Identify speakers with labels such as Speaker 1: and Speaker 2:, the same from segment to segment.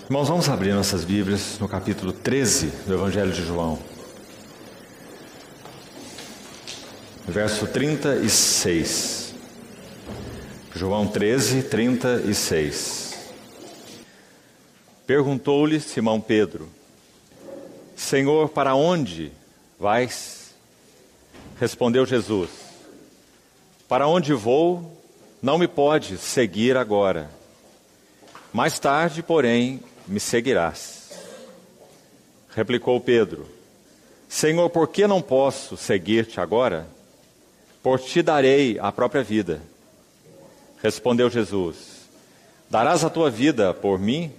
Speaker 1: Irmãos, vamos abrir nossas Bíblias no capítulo 13 do Evangelho de João. Verso 36. João 13, 36. Perguntou-lhe Simão Pedro: Senhor, para onde vais? Respondeu Jesus: Para onde vou, não me podes seguir agora. Mais tarde, porém, me seguirás. Replicou Pedro: Senhor, por que não posso seguir-te agora? Por ti darei a própria vida. Respondeu Jesus: Darás a tua vida por mim?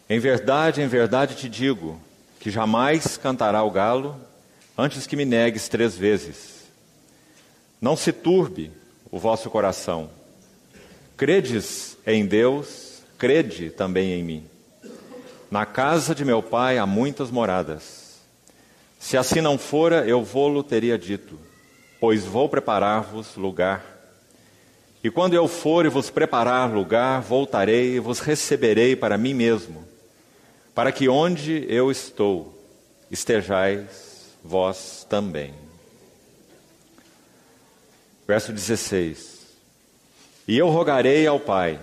Speaker 1: Em verdade te digo, que jamais cantará o galo antes que me negues 3 vezes. Não se turbe o vosso coração. Credes em Deus, crede também em mim. Na casa de meu pai há muitas moradas. Se assim não fora, eu vô-lo teria dito, pois vou preparar-vos lugar. E quando eu for e vos preparar lugar, voltarei e vos receberei para mim mesmo, para que onde eu estou, estejais vós também. Verso 16. E eu rogarei ao Pai,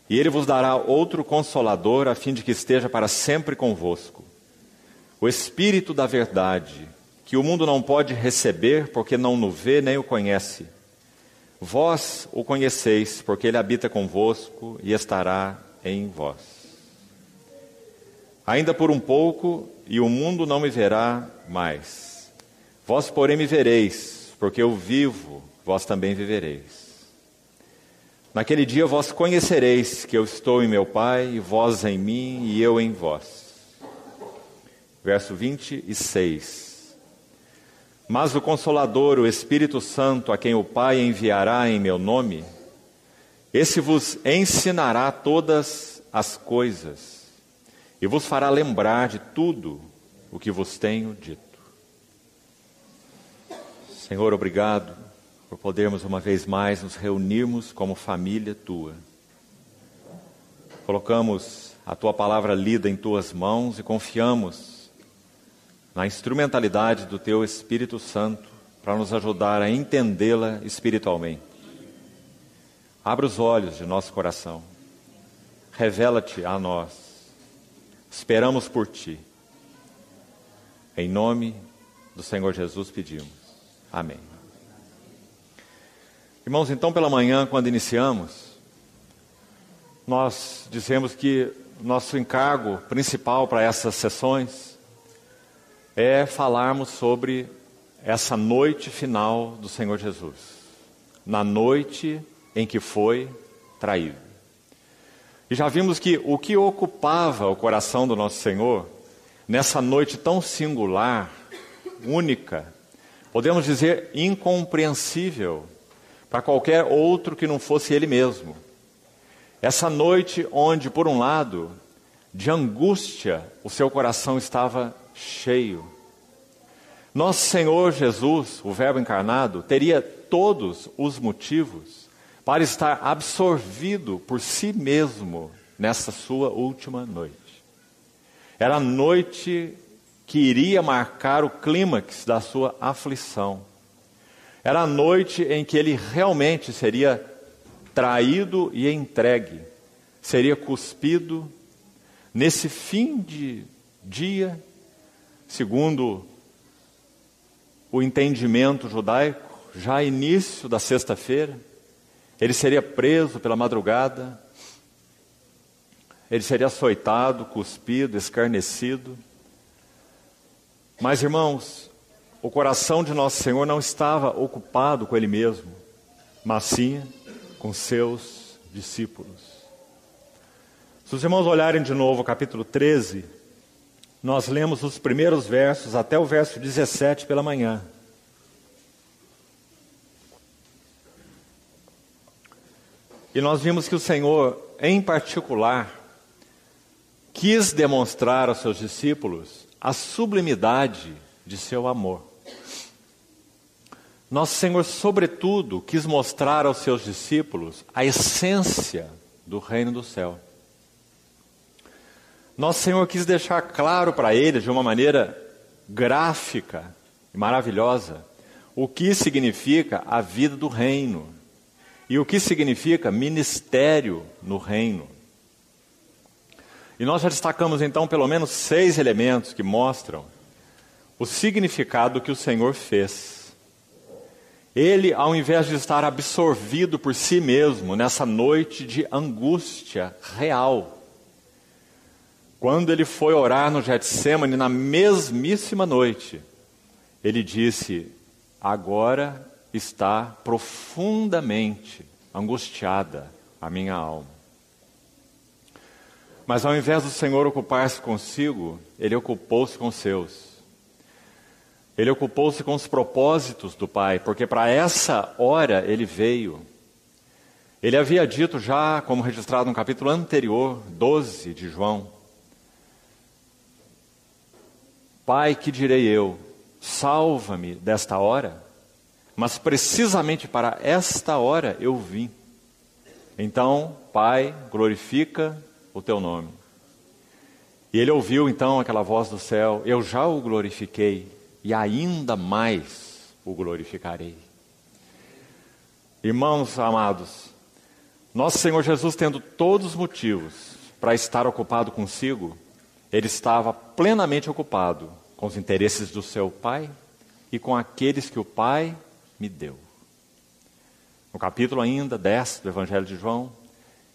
Speaker 1: e Ele vos dará outro Consolador, a fim de que esteja para sempre convosco. O Espírito da verdade, que o mundo não pode receber, porque não o vê nem o conhece. Vós o conheceis, porque Ele habita convosco e estará em vós. Ainda por um pouco, e o mundo não me verá mais. Vós, porém, me vereis, porque eu vivo, vós também vivereis. Naquele dia vós conhecereis que eu estou em meu Pai, e vós em mim, e eu em vós. Verso 26. Mas o Consolador, o Espírito Santo, a quem o Pai enviará em meu nome, esse vos ensinará todas as coisas, e vos fará lembrar de tudo o que vos tenho dito. Senhor, obrigado por podermos uma vez mais nos reunirmos como família Tua. Colocamos a Tua palavra lida em Tuas mãos e confiamos na instrumentalidade do Teu Espírito Santo para nos ajudar a entendê-la espiritualmente. Abra os olhos de nosso coração. Revela-te a nós. Esperamos por Ti. Em nome do Senhor Jesus pedimos. Amém. Irmãos, então pela manhã, quando iniciamos, nós dissemos que nosso encargo principal para essas sessões é falarmos sobre essa noite final do Senhor Jesus, na noite em que foi traído. E já vimos que o que ocupava o coração do nosso Senhor, nessa noite tão singular, única, podemos dizer incompreensível, para qualquer outro que não fosse Ele mesmo. Essa noite onde, por um lado, de angústia, o seu coração estava cheio. Nosso Senhor Jesus, o Verbo encarnado, teria todos os motivos para estar absorvido por si mesmo nessa sua última noite. Era a noite que iria marcar o clímax da sua aflição. Era a noite em que ele realmente seria traído e entregue, seria cuspido. Nesse fim de dia, segundo o entendimento judaico, já início da sexta-feira, ele seria preso pela madrugada, ele seria açoitado, cuspido, escarnecido. Mas, irmãos, o coração de nosso Senhor não estava ocupado com Ele mesmo, mas sim com seus discípulos. Se os irmãos olharem de novo o capítulo 13, nós lemos os primeiros versos até o verso 17 pela manhã. E nós vimos que o Senhor, em particular, quis demonstrar aos seus discípulos a sublimidade de seu amor. Nosso Senhor, sobretudo, quis mostrar aos seus discípulos a essência do reino do céu. Nosso Senhor quis deixar claro para eles, de uma maneira gráfica e maravilhosa, o que significa a vida do reino e o que significa ministério no reino. E nós já destacamos então pelo menos 6 elementos que mostram o significado que o Senhor fez. Ele, ao invés de estar absorvido por si mesmo nessa noite de angústia real, quando ele foi orar no Getsêmani, na mesmíssima noite, ele disse: agora está profundamente angustiada a minha alma. Mas ao invés do Senhor ocupar-se consigo, ele ocupou-se com os seus. Ele ocupou-se com os propósitos do Pai, porque para essa hora ele veio. Ele havia dito já, como registrado no capítulo anterior, 12 de João: Pai, que direi eu? Salva-me desta hora. Mas precisamente para esta hora eu vim. Então, Pai, glorifica o teu nome. E ele ouviu então aquela voz do céu: eu já o glorifiquei e ainda mais o glorificarei. Irmãos amados, nosso Senhor Jesus, tendo todos os motivos para estar ocupado consigo, ele estava plenamente ocupado com os interesses do seu Pai e com aqueles que o Pai me deu. No capítulo ainda 10 do Evangelho de João,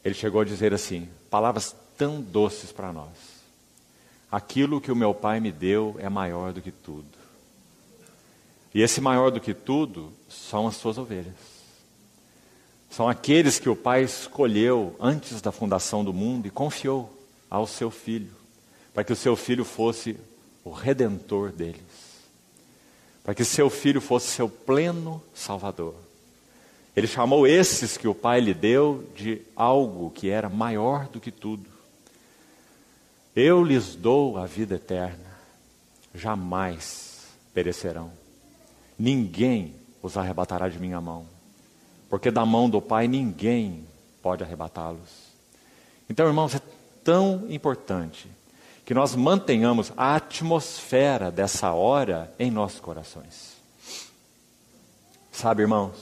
Speaker 1: ele chegou a dizer assim, palavras tão doces para nós: aquilo que o meu Pai me deu é maior do que tudo. E esse maior do que tudo são as suas ovelhas. São aqueles que o Pai escolheu antes da fundação do mundo e confiou ao seu Filho, para que o seu Filho fosse o Redentor deles, para que seu Filho fosse seu pleno Salvador. Ele chamou esses que o Pai lhe deu de algo que era maior do que tudo. Eu lhes dou a vida eterna, jamais perecerão. Ninguém os arrebatará de minha mão, porque da mão do Pai ninguém pode arrebatá-los. Então, irmãos, é tão importante que nós mantenhamos a atmosfera dessa hora em nossos corações. Sabe, irmãos,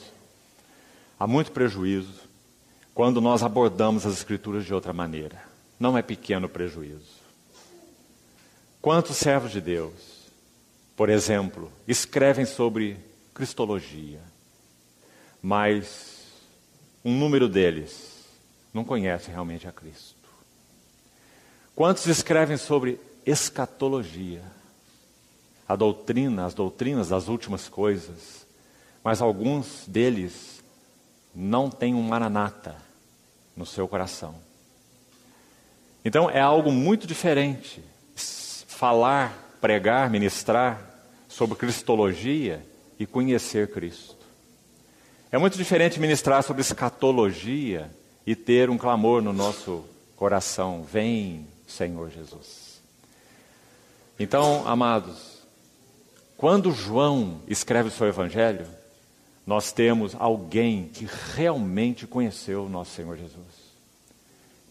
Speaker 1: há muito prejuízo quando nós abordamos as Escrituras de outra maneira. Não é pequeno prejuízo. Quantos servos de Deus, por exemplo, escrevem sobre cristologia, mas um número deles não conhece realmente a Cristo. Quantos escrevem sobre escatologia, as doutrinas das últimas coisas, mas alguns deles não têm um maranata no seu coração. Então é algo muito diferente falar, pregar, ministrar sobre cristologia e conhecer Cristo. É muito diferente ministrar sobre escatologia e ter um clamor no nosso coração: vem, Senhor Jesus. Então, amados, quando João escreve o seu evangelho, nós temos alguém que realmente conheceu o nosso Senhor Jesus.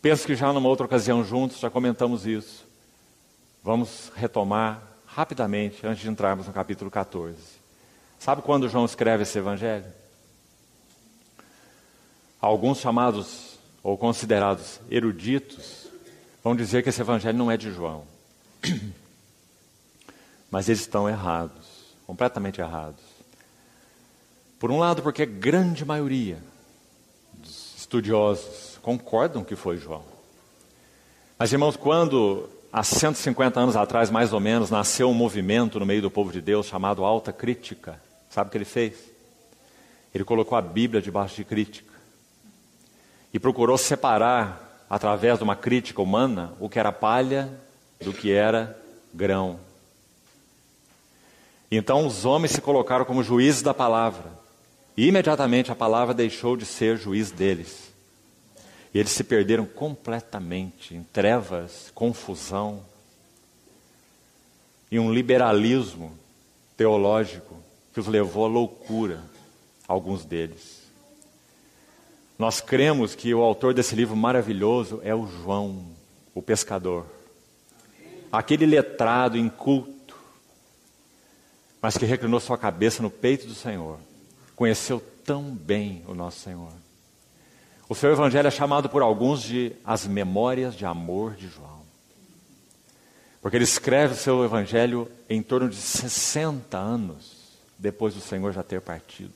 Speaker 1: Penso que já numa outra ocasião juntos já comentamos isso. Vamos retomar rapidamente antes de entrarmos no capítulo 14. Sabe quando João escreve esse evangelho? Alguns chamados ou considerados eruditos vão dizer que esse evangelho não é de João. Mas eles estão errados, completamente errados. Por um lado, porque a grande maioria dos estudiosos concordam que foi João. Mas, irmãos, quando há 150 anos atrás, mais ou menos, nasceu um movimento no meio do povo de Deus chamado Alta Crítica, sabe o que ele fez? Ele colocou a Bíblia debaixo de crítica e procurou separar, através de uma crítica humana, o que era palha do que era grão. Então os homens se colocaram como juízes da palavra, e imediatamente a palavra deixou de ser juiz deles. E eles se perderam completamente em trevas, confusão e um liberalismo teológico que os levou à loucura, alguns deles. Nós cremos que o autor desse livro maravilhoso é o João, o pescador. aquele letrado inculto, mas que reclinou sua cabeça no peito do Senhor, conheceu tão bem o nosso Senhor. O seu evangelho é chamado por alguns de as memórias de amor de João. Porque ele escreve o seu evangelho em torno de 60 anos depois do Senhor já ter partido.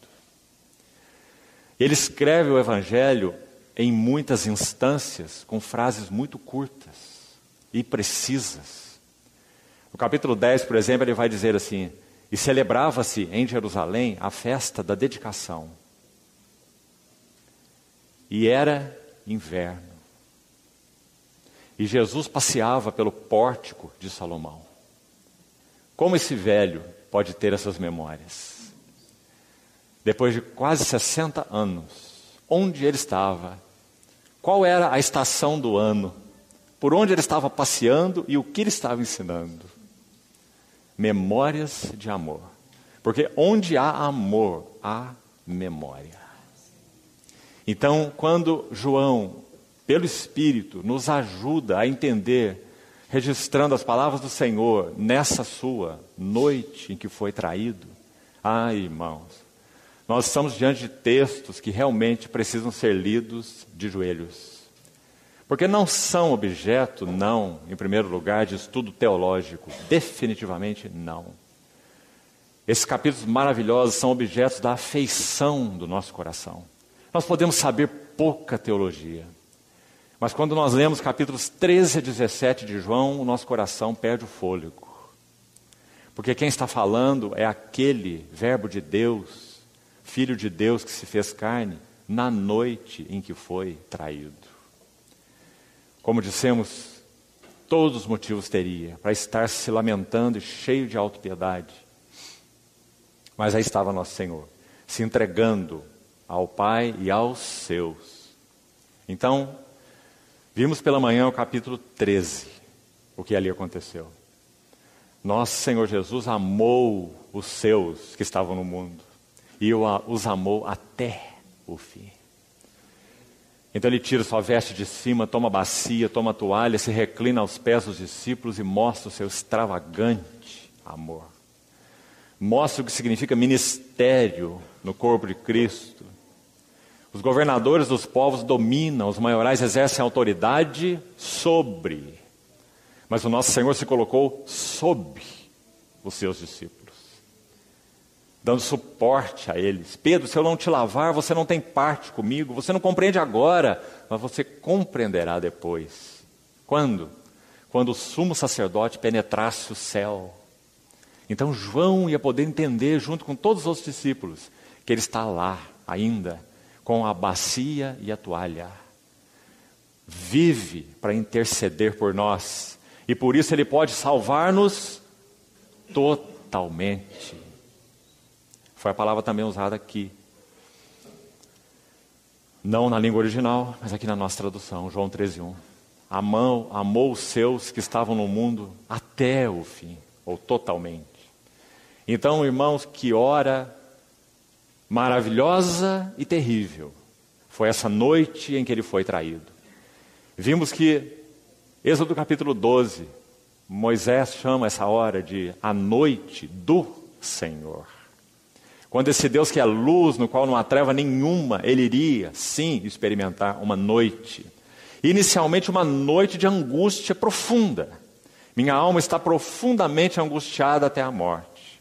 Speaker 1: Ele escreve o evangelho em muitas instâncias com frases muito curtas e precisas. No capítulo 10, por exemplo, ele vai dizer assim: e celebrava-se em Jerusalém a festa da dedicação. E era inverno. E Jesus passeava pelo pórtico de Salomão. Como esse velho pode ter essas memórias? Depois de quase 60 anos, onde ele estava? Qual era a estação do ano? Por onde ele estava passeando e o que ele estava ensinando? Memórias de amor. Porque onde há amor, há memória. Então, quando João, pelo Espírito, nos ajuda a entender, registrando as palavras do Senhor nessa sua noite em que foi traído, irmãos, nós estamos diante de textos que realmente precisam ser lidos de joelhos. Porque não são objeto, não, em primeiro lugar, de estudo teológico. Definitivamente não. Esses capítulos maravilhosos são objetos da afeição do nosso coração. Nós podemos saber pouca teologia, mas quando nós lemos capítulos 13 a 17 de João, o nosso coração perde o fôlego. Porque quem está falando é aquele verbo de Deus, Filho de Deus que se fez carne, na noite em que foi traído. Como dissemos, todos os motivos teria para estar se lamentando e cheio de autopiedade. Mas aí estava nosso Senhor, se entregando ao Pai e aos seus. Então, vimos pela manhã o capítulo 13, o que ali aconteceu. Nosso Senhor Jesus amou os seus que estavam no mundo, e os amou até o fim. Então ele tira sua veste de cima, toma a bacia, toma a toalha, se reclina aos pés dos discípulos e mostra o seu extravagante amor. Mostra o que significa ministério no corpo de Cristo. Os governadores dos povos dominam, os maiorais exercem autoridade sobre. Mas o nosso Senhor se colocou sob os seus discípulos, dando suporte a eles. Pedro, se eu não te lavar, você não tem parte comigo, você não compreende agora, mas você compreenderá depois. Quando? Quando o sumo sacerdote penetrasse o céu. Então João ia poder entender, junto com todos os outros discípulos, que ele está lá ainda, com a bacia e a toalha. Vive para interceder por nós. E por isso ele pode salvar-nos totalmente. Foi a palavra também usada aqui. Não na língua original, mas aqui na nossa tradução, João 13:1. Amou os seus que estavam no mundo até o fim, ou totalmente. Então, irmãos, que hora maravilhosa e terrível foi essa noite em que ele foi traído. Vimos que, Êxodo capítulo 12, Moisés chama essa hora de a noite do Senhor. Quando esse Deus que é luz, no qual não há treva nenhuma, ele iria, sim, experimentar uma noite. Inicialmente uma noite de angústia profunda. Minha alma está profundamente angustiada até a morte.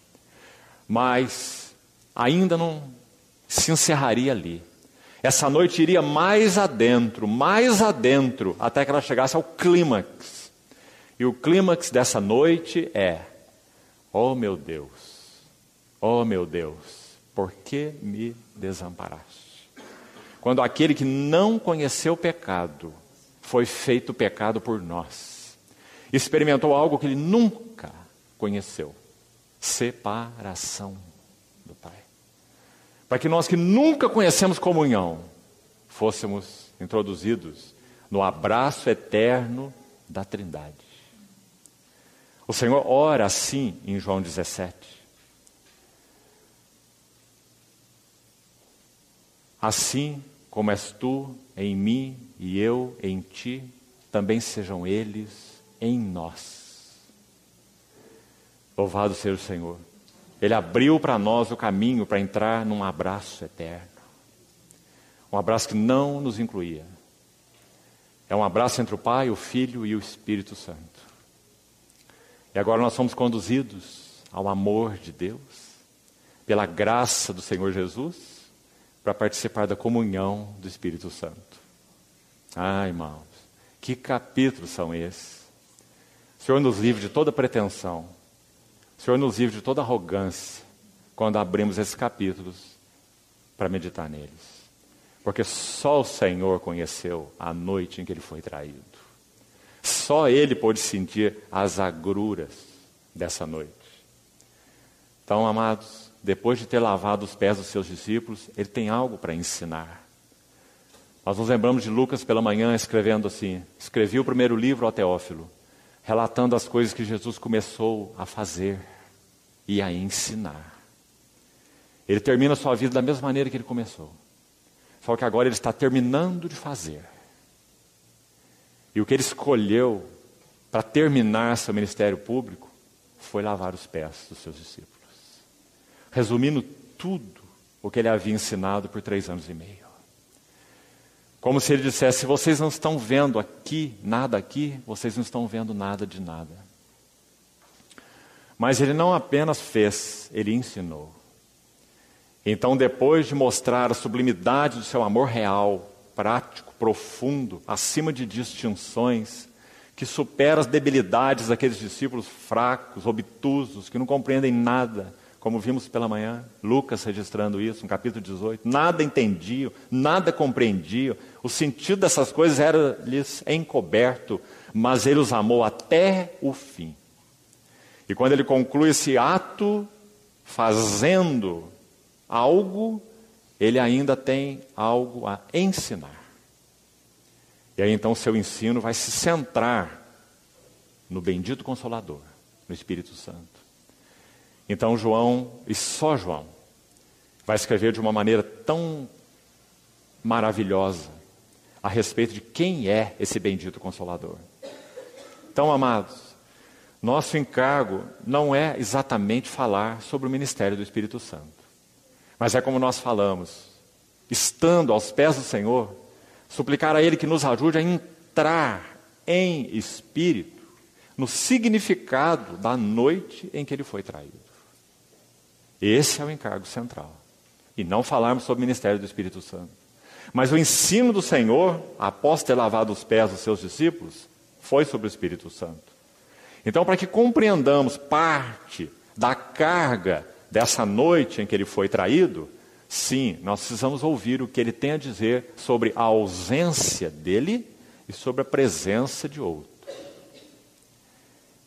Speaker 1: Mas ainda não se encerraria ali. Essa noite iria mais adentro, até que ela chegasse ao clímax. E o clímax dessa noite é: oh meu Deus, por que me desamparaste? Quando aquele que não conheceu o pecado, foi feito pecado por nós, experimentou algo que ele nunca conheceu: separação do Pai. Para que nós que nunca conhecemos comunhão, fôssemos introduzidos no abraço eterno da Trindade. O Senhor ora assim em João 17. Assim como és tu em mim e eu em ti, também sejam eles em nós. Louvado seja o Senhor. Ele abriu para nós o caminho para entrar num abraço eterno. Um abraço que não nos incluía. É um abraço entre o Pai, o Filho e o Espírito Santo. E agora nós somos conduzidos ao amor de Deus, pela graça do Senhor Jesus, para participar da comunhão do Espírito Santo. Ah, irmãos, que capítulos são esses? O Senhor nos livre de toda pretensão. O Senhor nos livre de toda arrogância quando abrimos esses capítulos para meditar neles. Porque só o Senhor conheceu a noite em que Ele foi traído. Só Ele pôde sentir as agruras dessa noite. Então, amados, depois de ter lavado os pés dos seus discípulos, Ele tem algo para ensinar. Nós nos lembramos de Lucas pela manhã escrevendo assim: escrevi o primeiro livro ao Teófilo, relatando as coisas que Jesus começou a fazer e a ensinar. Ele termina a sua vida da mesma maneira que ele começou. Só que agora ele está terminando de fazer. E o que ele escolheu para terminar seu ministério público foi lavar os pés dos seus discípulos. Resumindo tudo o que ele havia ensinado por 3 anos e meio. Como se ele dissesse: se vocês não estão vendo aqui, nada aqui, vocês não estão vendo nada de nada. Mas ele não apenas fez, ele ensinou. Então, depois de mostrar a sublimidade do seu amor real, prático, profundo, acima de distinções, que supera as debilidades daqueles discípulos fracos, obtusos, que não compreendem nada, como vimos pela manhã, Lucas registrando isso, no capítulo 18, nada entendiam, nada compreendiam, o sentido dessas coisas era-lhes encoberto, mas ele os amou até o fim. E quando ele conclui esse ato, fazendo algo, ele ainda tem algo a ensinar. E aí então seu ensino vai se centrar no bendito Consolador, no Espírito Santo. Então João, e só João, vai escrever de uma maneira tão maravilhosa a respeito de quem é esse bendito Consolador. Então, amados, nosso encargo não é exatamente falar sobre o ministério do Espírito Santo. Mas é como nós falamos, estando aos pés do Senhor, suplicar a Ele que nos ajude a entrar em espírito no significado da noite em que Ele foi traído. Esse é o encargo central. E não falarmos sobre o ministério do Espírito Santo. Mas o ensino do Senhor, após ter lavado os pés dos seus discípulos, foi sobre o Espírito Santo. Então, para que compreendamos parte da carga dessa noite em que ele foi traído, sim, nós precisamos ouvir o que ele tem a dizer sobre a ausência dele e sobre a presença de outro.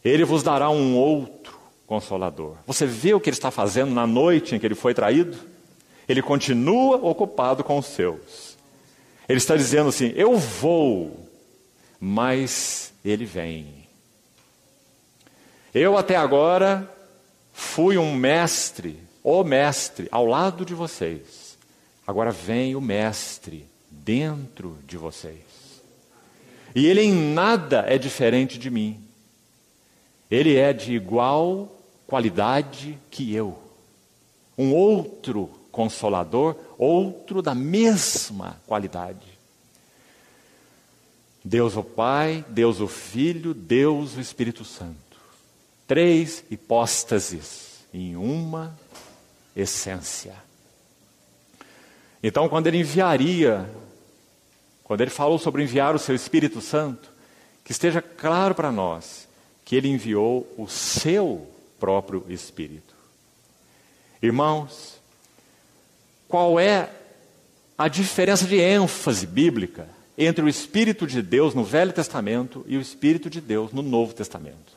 Speaker 1: Ele vos dará um outro Consolador. Você vê o que ele está fazendo na noite em que ele foi traído? Ele continua ocupado com os seus. Ele está dizendo assim: eu vou, mas ele vem. Eu até agora fui um mestre, o mestre, ao lado de vocês. Agora vem o mestre dentro de vocês. E ele em nada é diferente de mim. Ele é de igual qualidade que eu. Um outro Consolador, outro da mesma qualidade. Deus o Pai, Deus o Filho, Deus o Espírito Santo. 3 hipóstases em uma essência. Então, quando ele falou sobre enviar o seu Espírito Santo, que esteja claro para nós que ele enviou o seu próprio Espírito. Irmãos, qual é a diferença de ênfase bíblica entre o Espírito de Deus no Velho Testamento e o Espírito de Deus no Novo Testamento?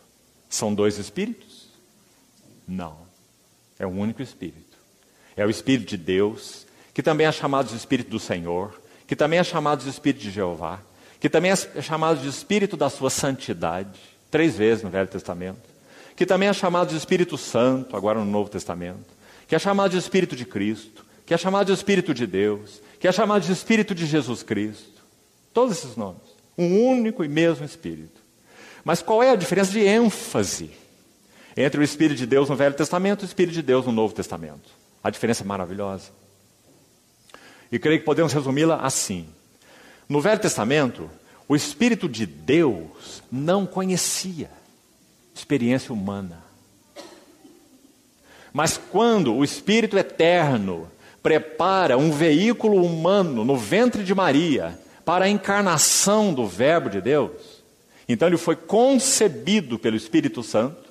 Speaker 1: São 2 Espíritos? Não. É um único Espírito. É o Espírito de Deus, que também é chamado de Espírito do Senhor, que também é chamado de Espírito de Jeová, que também é chamado de Espírito da sua santidade, 3 vezes no Velho Testamento, que também é chamado de Espírito Santo, agora no Novo Testamento, que é chamado de Espírito de Cristo, que é chamado de Espírito de Deus, que é chamado de Espírito de Jesus Cristo. Todos esses nomes. Um único e mesmo Espírito. Mas qual é a diferença de ênfase entre o Espírito de Deus no Velho Testamento e o Espírito de Deus no Novo Testamento. A diferença é maravilhosa. E creio que podemos resumi-la assim. No Velho Testamento, o Espírito de Deus não conhecia experiência humana. Mas quando o Espírito Eterno prepara um veículo humano no ventre de Maria para a encarnação do Verbo de Deus, então ele foi concebido pelo Espírito Santo,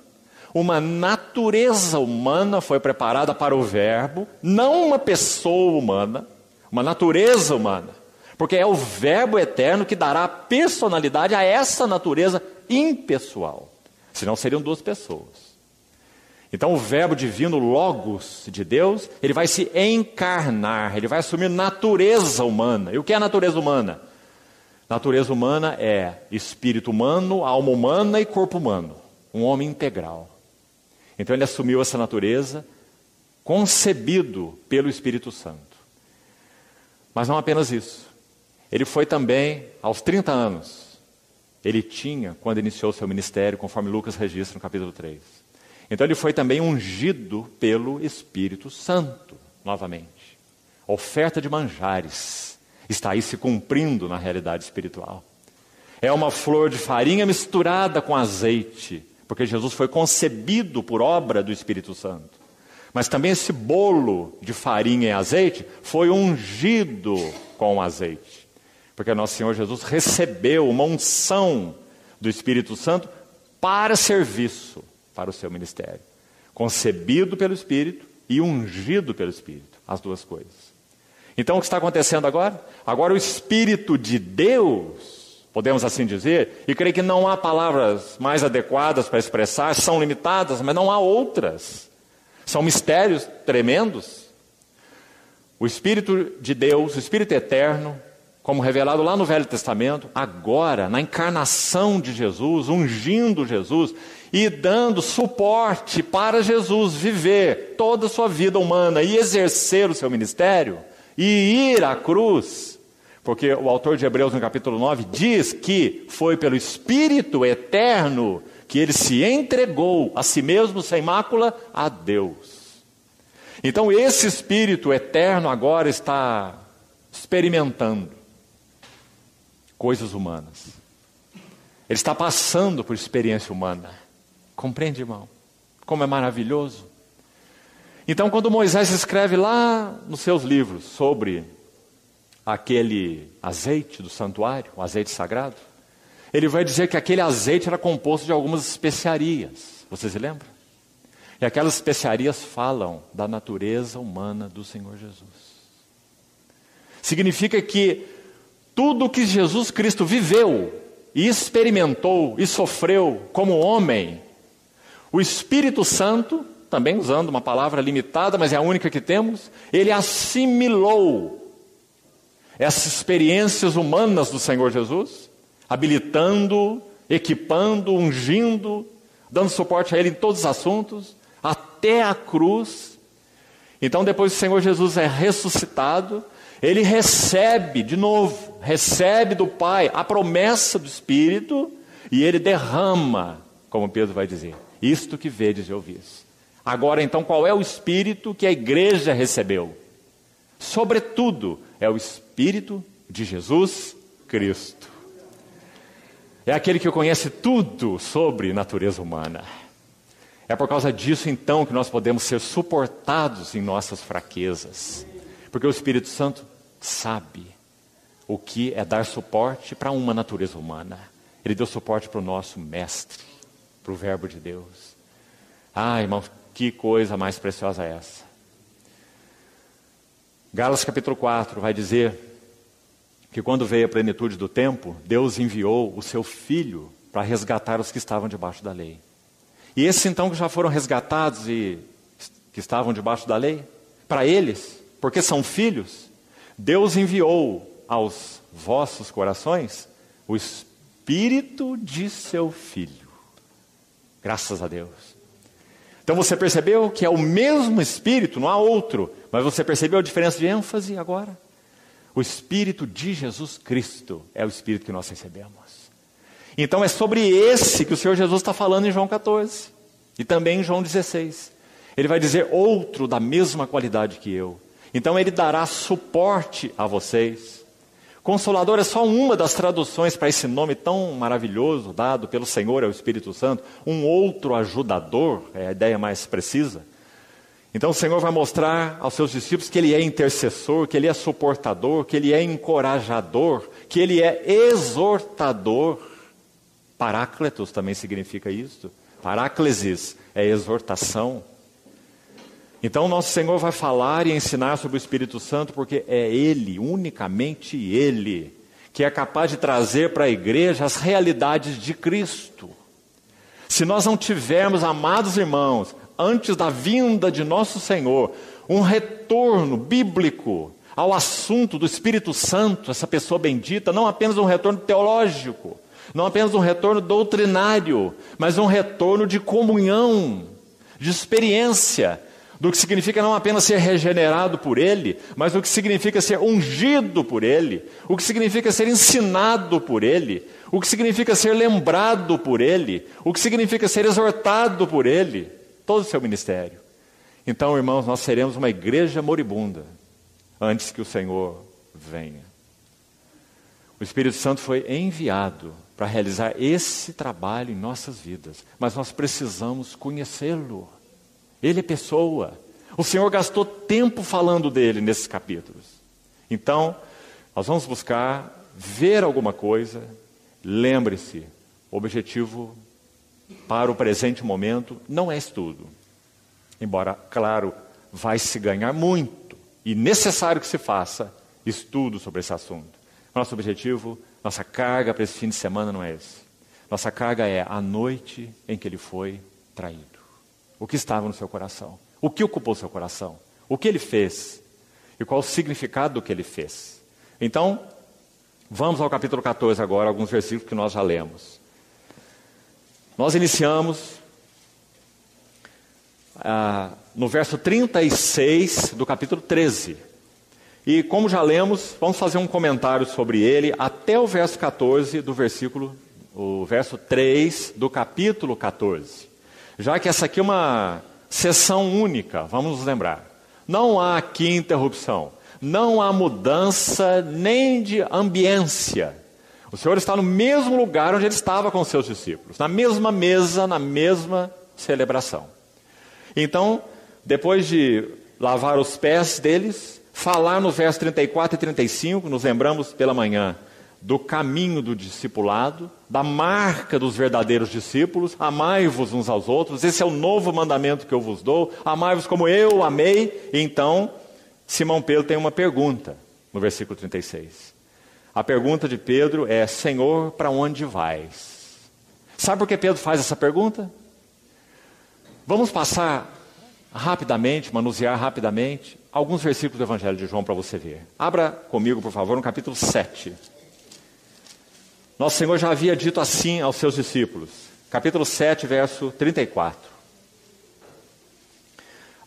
Speaker 1: uma natureza humana foi preparada para o Verbo, não uma pessoa humana, uma natureza humana, porque é o Verbo eterno que dará personalidade a essa natureza impessoal, senão seriam duas pessoas. Então o Verbo divino, Logos de Deus, ele vai se encarnar, ele vai assumir natureza humana. E o que é a natureza humana? Natureza humana é espírito humano, alma humana e corpo humano, um homem integral. Então ele assumiu essa natureza, concebido pelo Espírito Santo. Mas não apenas isso. Ele foi também, aos 30 anos, ele tinha, quando iniciou seu ministério, conforme Lucas registra no capítulo 3. Então ele foi também ungido pelo Espírito Santo, novamente. A oferta de manjares está aí se cumprindo na realidade espiritual. É uma flor de farinha misturada com azeite, porque Jesus foi concebido por obra do Espírito Santo. Mas também esse bolo de farinha e azeite foi ungido com azeite. Porque nosso Senhor Jesus recebeu uma unção do Espírito Santo para serviço, para o seu ministério. Concebido pelo Espírito e ungido pelo Espírito. As duas coisas. Então o que está acontecendo agora? Agora o Espírito de Deus, podemos assim dizer, e creio que não há palavras mais adequadas para expressar, são limitadas, mas não há outras. São mistérios tremendos. O Espírito de Deus, o Espírito eterno, como revelado lá no Velho Testamento, agora, na encarnação de Jesus, ungindo Jesus e dando suporte para Jesus viver toda a sua vida humana e exercer o seu ministério e ir à cruz. Porque o autor de Hebreus, no capítulo 9, diz que foi pelo Espírito eterno que ele se entregou a si mesmo, sem mácula, a Deus. Então esse Espírito eterno agora está experimentando coisas humanas. Ele está passando por experiência humana. Compreende, irmão? Como é maravilhoso. Então, quando Moisés escreve lá nos seus livros sobre aquele azeite do santuário, o azeite sagrado, ele vai dizer que aquele azeite era composto de algumas especiarias. Vocês se lembram? E aquelas especiarias falam da natureza humana do Senhor Jesus. Significa que tudo que Jesus Cristo viveu e experimentou e sofreu como homem, o Espírito Santo, também usando uma palavra limitada, mas é a única que temos, ele assimilou essas experiências humanas do Senhor Jesus, habilitando, equipando, ungindo, dando suporte a ele em todos os assuntos, até a cruz. Então depois que o Senhor Jesus é ressuscitado, ele recebe de novo, recebe do Pai a promessa do Espírito e ele derrama, como Pedro vai dizer, isto que vedes e ouvis. Agora então qual é o Espírito que a igreja recebeu? Sobretudo é o Espírito de Jesus Cristo. É aquele que conhece tudo sobre natureza humana. É por causa disso então que nós podemos ser suportados em nossas fraquezas. Porque o Espírito Santo sabe o que é dar suporte para uma natureza humana. Ele deu suporte para o nosso mestre, para o Verbo de Deus. Ah, irmãos, que coisa mais preciosa é essa. Gálatas capítulo 4 vai dizer que quando veio a plenitude do tempo, Deus enviou o seu Filho para resgatar os que estavam debaixo da lei. E esses então que já foram resgatados e que estavam debaixo da lei, para eles, porque são filhos, Deus enviou aos vossos corações o Espírito de seu Filho. Graças a Deus. Então você percebeu que é o mesmo Espírito, não há outro, mas você percebeu a diferença de ênfase agora? O Espírito de Jesus Cristo é o Espírito que nós recebemos. Então é sobre esse que o Senhor Jesus está falando em João 14. E também em João 16. Ele vai dizer outro da mesma qualidade que eu. Então ele dará suporte a vocês. Consolador é só uma das traduções para esse nome tão maravilhoso dado pelo Senhor ao Espírito Santo. Um outro ajudador, é a ideia mais precisa. Então o Senhor vai mostrar aos seus discípulos que Ele é intercessor, que Ele é suportador, que Ele é encorajador, que Ele é exortador. Parácletos também significa isso. Paráclesis é exortação. Então nosso Senhor vai falar e ensinar sobre o Espírito Santo porque é Ele, unicamente Ele, que é capaz de trazer para a igreja as realidades de Cristo. Se nós não tivermos, amados irmãos, antes da vinda de nosso Senhor, um retorno bíblico ao assunto do Espírito Santo, essa pessoa bendita, não apenas um retorno teológico, não apenas um retorno doutrinário, mas um retorno de comunhão, de experiência, do que significa não apenas ser regenerado por Ele, mas o que significa ser ungido por Ele, o que significa ser ensinado por Ele, o que significa ser lembrado por Ele, o que significa ser exortado por Ele, todo o seu ministério. Então, irmãos, nós seremos uma igreja moribunda antes que o Senhor venha. O Espírito Santo foi enviado para realizar esse trabalho em nossas vidas, mas nós precisamos conhecê-lo. Ele é pessoa. O Senhor gastou tempo falando dele nesses capítulos. Então, nós vamos buscar ver alguma coisa. Lembre-se, o objetivo para o presente momento não é estudo. Embora, claro, vai se ganhar muito e necessário que se faça estudo sobre esse assunto. Nosso objetivo, nossa carga para esse fim de semana não é esse. Nossa carga é a noite em que ele foi traído. O que estava no seu coração? O que ocupou seu coração? O que ele fez? E qual o significado do que ele fez? Então, vamos ao capítulo 14 agora, alguns versículos que nós já lemos. Nós iniciamos no verso 36 do capítulo 13. E como já lemos, vamos fazer um comentário sobre ele até o verso 14 do o verso 3 do capítulo 14. Já que essa aqui é uma sessão única, vamos nos lembrar. Não há aqui interrupção, não há mudança nem de ambiência. O Senhor está no mesmo lugar onde Ele estava com os seus discípulos, na mesma mesa, na mesma celebração. Então, depois de lavar os pés deles, falar no verso 34 e 35, nos lembramos pela manhã, do caminho do discipulado, da marca dos verdadeiros discípulos, amai-vos uns aos outros, esse é o novo mandamento que eu vos dou, amai-vos como eu amei. E então, Simão Pedro tem uma pergunta, no versículo 36. A pergunta de Pedro é: Senhor, para onde vais? Sabe por que Pedro faz essa pergunta? Vamos passar rapidamente, manusear rapidamente, alguns versículos do Evangelho de João para você ver. Abra comigo, por favor, no capítulo 7. Nosso Senhor já havia dito assim aos seus discípulos. Capítulo 7, verso 34.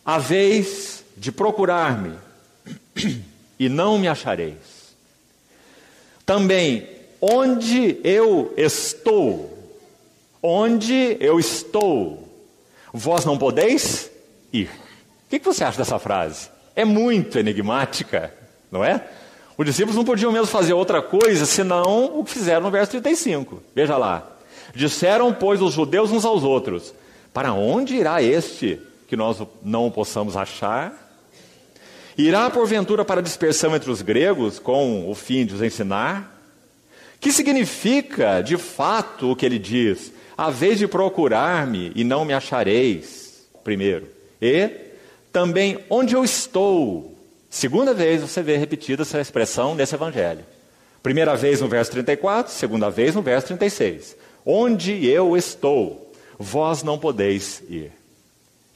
Speaker 1: Haveis de procurar-me, e não me achareis. Também, onde eu estou, vós não podeis ir. O que você acha dessa frase? É muito enigmática, não é? Os discípulos não podiam mesmo fazer outra coisa, senão o que fizeram no verso 35. Veja lá. Disseram, pois, os judeus uns aos outros: para onde irá este, que nós não o possamos achar? Irá, porventura, para a dispersão entre os gregos, com o fim de os ensinar? Que significa, de fato, o que ele diz? Haveis de procurar-me e não me achareis, primeiro. E também onde eu estou. Segunda vez você vê repetida essa expressão nesse evangelho. Primeira vez no verso 34, segunda vez no verso 36. Onde eu estou, vós não podeis ir.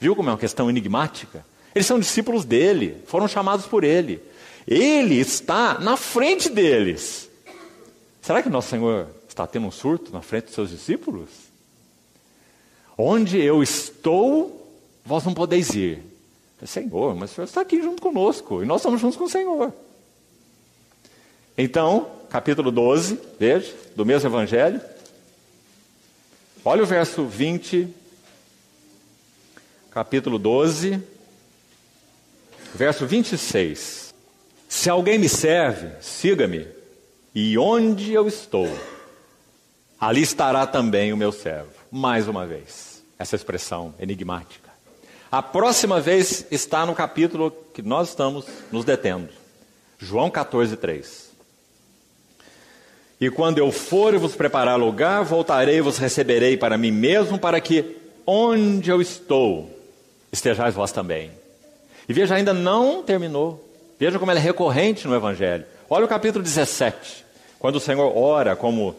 Speaker 1: Viu como é uma questão enigmática? Eles são discípulos dele, foram chamados por ele. Ele está na frente deles. Será que nosso Senhor está tendo um surto na frente dos seus discípulos? Onde eu estou, vós não podeis ir. Senhor, mas o Senhor está aqui junto conosco, e nós estamos juntos com o Senhor. Então, capítulo 12, veja, do mesmo evangelho. Olha o verso 20 capítulo 12, verso 26. Se alguém me serve, siga-me, e onde eu estou, ali estará também o meu servo. Mais uma vez, essa expressão enigmática. A próxima vez está no capítulo que nós estamos nos detendo. João 14, 3. E quando eu for e vos preparar lugar, voltarei e vos receberei para mim mesmo, para que onde eu estou, estejais vós também. E veja, ainda não terminou. Veja como ela é recorrente no Evangelho. Olha o capítulo 17, quando o Senhor ora como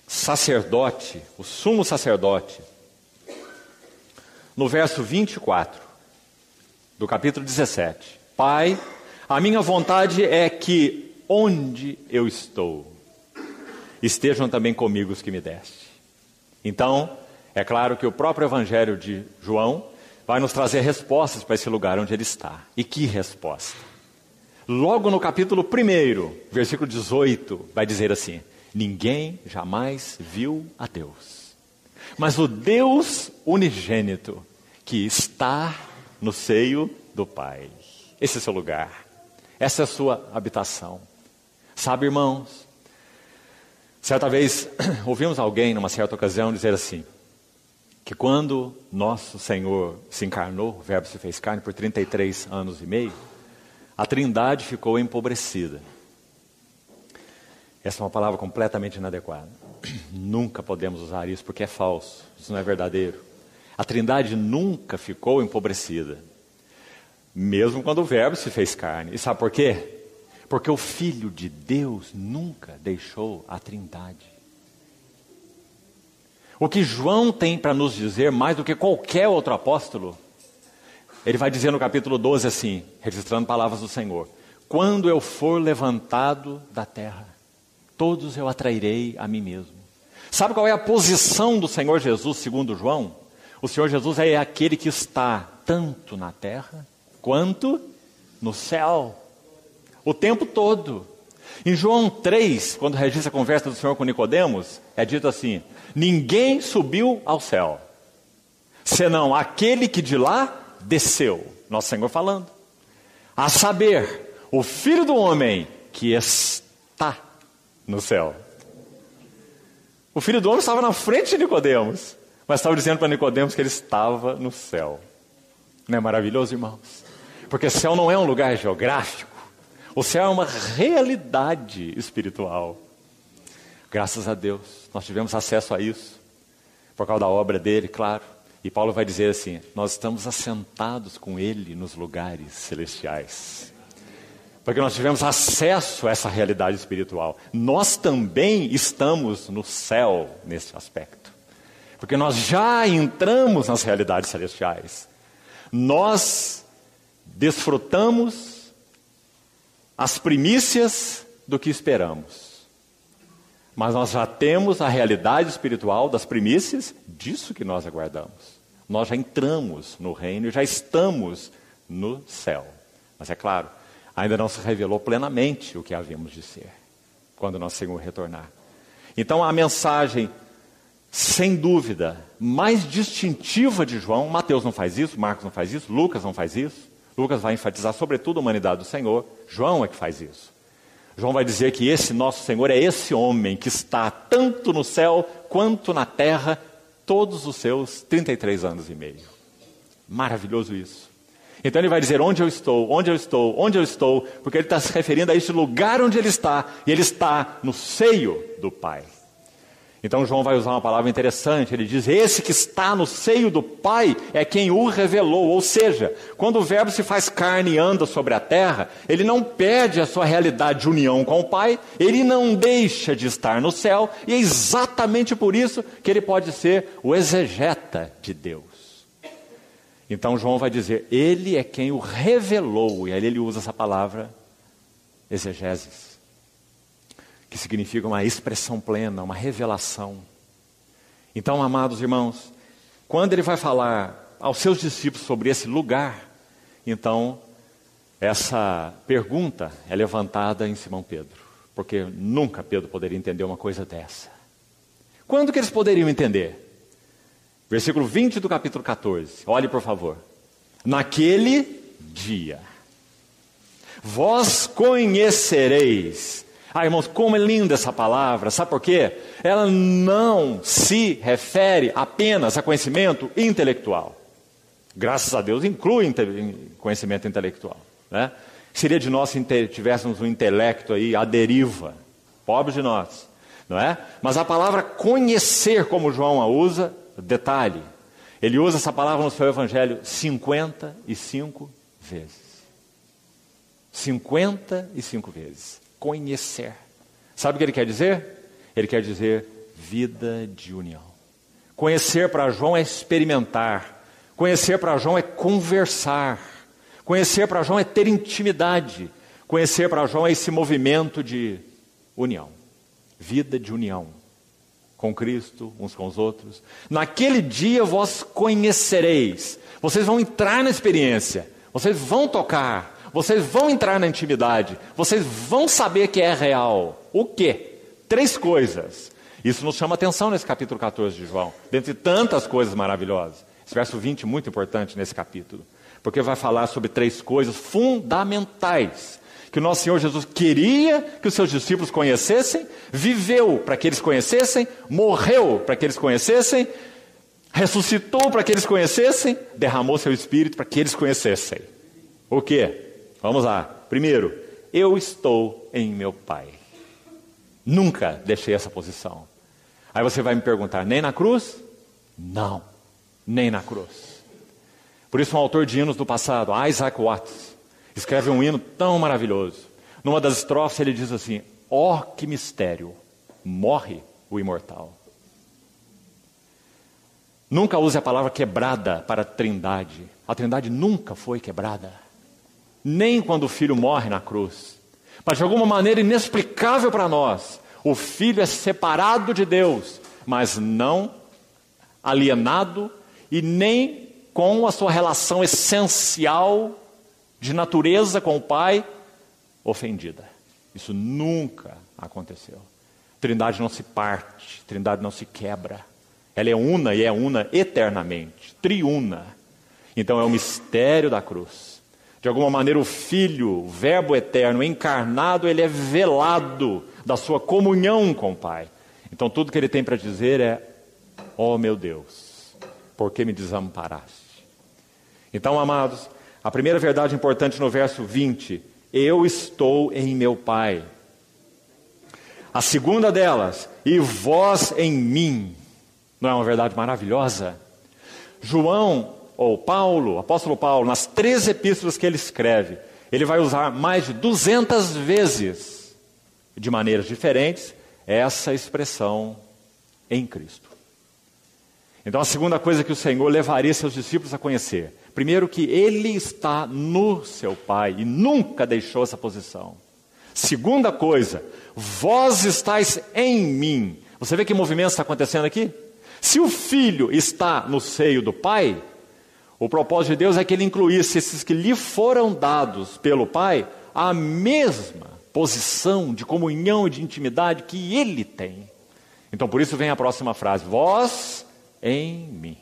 Speaker 1: sacerdote, o sumo sacerdote. No verso 24 do capítulo 17. Pai, a minha vontade é que onde eu estou, estejam também comigo os que me deste. Então, é claro que o próprio Evangelho de João vai nos trazer respostas para esse lugar onde ele está. E que resposta? Logo no capítulo 1, versículo 18, vai dizer assim: ninguém jamais viu a Deus, mas o Deus unigênito que está no seio do Pai. Esse é o seu lugar, essa é a sua habitação. Sabe, irmãos, certa vez ouvimos alguém numa certa ocasião dizer assim, que quando nosso Senhor se encarnou, o Verbo se fez carne por 33 anos e meio, a Trindade ficou empobrecida. Essa é uma palavra completamente inadequada. Nunca podemos usar isso porque é falso, isso não é verdadeiro. A Trindade nunca ficou empobrecida, mesmo quando o Verbo se fez carne. E sabe por quê? Porque o Filho de Deus nunca deixou a Trindade. O que João tem para nos dizer, mais do que qualquer outro apóstolo, ele vai dizer no capítulo 12 assim, registrando palavras do Senhor: quando eu for levantado da terra, todos eu atrairei a mim mesmo. Sabe qual é a posição do Senhor Jesus, segundo João? O Senhor Jesus é aquele que está tanto na terra, quanto no céu, o tempo todo. Em João 3, quando registra a conversa do Senhor com Nicodemos, é dito assim: ninguém subiu ao céu, senão aquele que de lá desceu. Nosso Senhor falando. A saber, o Filho do Homem que está no céu. O Filho do Homem estava na frente de Nicodemos, mas estava dizendo para Nicodemos que ele estava no céu. Não é maravilhoso, irmãos? Porque céu não é um lugar geográfico. O céu é uma realidade espiritual. Graças a Deus, nós tivemos acesso a isso, por causa da obra dele, claro. E Paulo vai dizer assim: nós estamos assentados com ele nos lugares celestiais. Porque nós tivemos acesso a essa realidade espiritual. Nós também estamos no céu nesse aspecto. Porque nós já entramos nas realidades celestiais. Nós desfrutamos as primícias do que esperamos. Mas nós já temos a realidade espiritual das primícias disso que nós aguardamos. Nós já entramos no reino e já estamos no céu. Mas é claro, ainda não se revelou plenamente o que havíamos de ser, quando nosso Senhor retornar. Então a mensagem, sem dúvida, mais distintiva de João, Mateus não faz isso, Marcos não faz isso, Lucas não faz isso. Lucas vai enfatizar sobretudo a humanidade do Senhor. João é que faz isso. João vai dizer que esse nosso Senhor é esse homem que está tanto no céu quanto na terra todos os seus 33 anos e meio. Maravilhoso isso. Então ele vai dizer onde eu estou, onde eu estou, onde eu estou, porque ele está se referindo a este lugar onde ele está, e ele está no seio do Pai. Então João vai usar uma palavra interessante, ele diz: esse que está no seio do Pai é quem o revelou. Ou seja, quando o Verbo se faz carne e anda sobre a terra, ele não perde a sua realidade de união com o Pai, ele não deixa de estar no céu, e é exatamente por isso que ele pode ser o exegeta de Deus. Então João vai dizer, ele é quem o revelou, e aí ele usa essa palavra exegeses, que significa uma expressão plena, uma revelação. Então, amados irmãos, quando ele vai falar aos seus discípulos sobre esse lugar, então essa pergunta é levantada em Simão Pedro, porque nunca Pedro poderia entender uma coisa dessa. Quando que eles poderiam entender? Versículo 20 do capítulo 14. Olhe, por favor. Naquele dia, vós conhecereis. Irmãos, como é linda essa palavra. Sabe por quê? Ela não se refere apenas a conhecimento intelectual. Graças a Deus inclui conhecimento intelectual, né? Seria de nós se tivéssemos um intelecto aí à deriva. Pobre de nós, não é? Mas a palavra conhecer, como João a usa, detalhe, ele usa essa palavra no seu evangelho 55 vezes. 55 vezes. Conhecer. Sabe o que ele quer dizer? Ele quer dizer vida de união. Conhecer para João é experimentar. Conhecer para João é conversar. Conhecer para João é ter intimidade. Conhecer para João é esse movimento de união. Vida de união. Com Cristo, uns com os outros. Naquele dia vós conhecereis. Vocês vão entrar na experiência. Vocês vão tocar. Vocês vão entrar na intimidade. Vocês vão saber que é real. O quê? 3 coisas. Isso nos chama atenção nesse capítulo 14 de João. Dentre tantas coisas maravilhosas. Esse verso 20 é muito importante nesse capítulo. Porque vai falar sobre 3 coisas fundamentais. Que o nosso Senhor Jesus queria que os seus discípulos conhecessem. Viveu para que eles conhecessem. Morreu para que eles conhecessem. Ressuscitou para que eles conhecessem. Derramou seu Espírito para que eles conhecessem. O quê? Vamos lá. Primeiro, eu estou em meu Pai. Nunca deixei essa posição. Aí você vai me perguntar, nem na cruz? Não, nem na cruz. Por isso um autor de hinos do passado, Isaac Watts, escreve um hino tão maravilhoso. Numa das estrofes ele diz assim, ó que mistério, morre o imortal. Nunca use a palavra quebrada para a Trindade. A Trindade nunca foi quebrada. Nem quando o Filho morre na cruz. Mas de alguma maneira inexplicável para nós, o Filho é separado de Deus, mas não alienado e nem com a sua relação essencial de natureza com o Pai ofendida. Isso nunca aconteceu. Trindade não se parte, Trindade não se quebra. Ela é una e é una eternamente, triuna. Então é o mistério da cruz. De alguma maneira o Filho, o Verbo eterno, encarnado, ele é velado da sua comunhão com o Pai. Então tudo que ele tem para dizer é, ó meu Deus, por que me desamparaste? Então, amados, a primeira verdade importante no verso 20, eu estou em meu Pai. A segunda delas, e vós em mim. Não é uma verdade maravilhosa? João, ou Paulo, apóstolo Paulo, nas 3 epístolas que ele escreve, ele vai usar mais de 200 vezes, de maneiras diferentes, essa expressão em Cristo. Então a segunda coisa que o Senhor levaria seus discípulos a conhecer, primeiro que Ele está no seu Pai e nunca deixou essa posição. Segunda coisa, vós estáis em mim. Você vê que movimento está acontecendo aqui? Se o Filho está no seio do Pai, o propósito de Deus é que Ele incluísse esses que lhe foram dados pelo Pai a mesma posição de comunhão e de intimidade que Ele tem. Então por isso vem a próxima frase, vós em mim.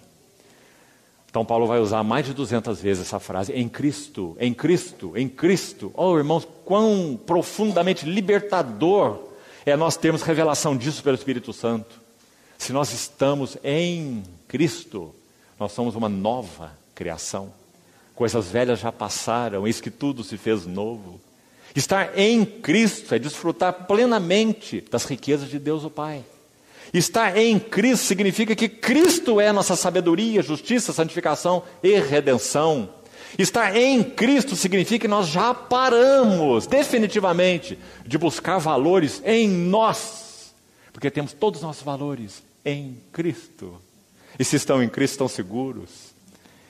Speaker 1: Então Paulo vai usar mais de 200 vezes essa frase, em Cristo, em Cristo, em Cristo. Oh irmãos, quão profundamente libertador é nós termos revelação disso pelo Espírito Santo. Se nós estamos em Cristo, nós somos uma nova criação. Coisas velhas já passaram, eis que tudo se fez novo. Estar em Cristo é desfrutar plenamente das riquezas de Deus o Pai. Estar em Cristo significa que Cristo é nossa sabedoria, justiça, santificação e redenção. Estar em Cristo significa que nós já paramos definitivamente de buscar valores em nós, porque temos todos os nossos valores em Cristo. E se estão em Cristo, estão seguros.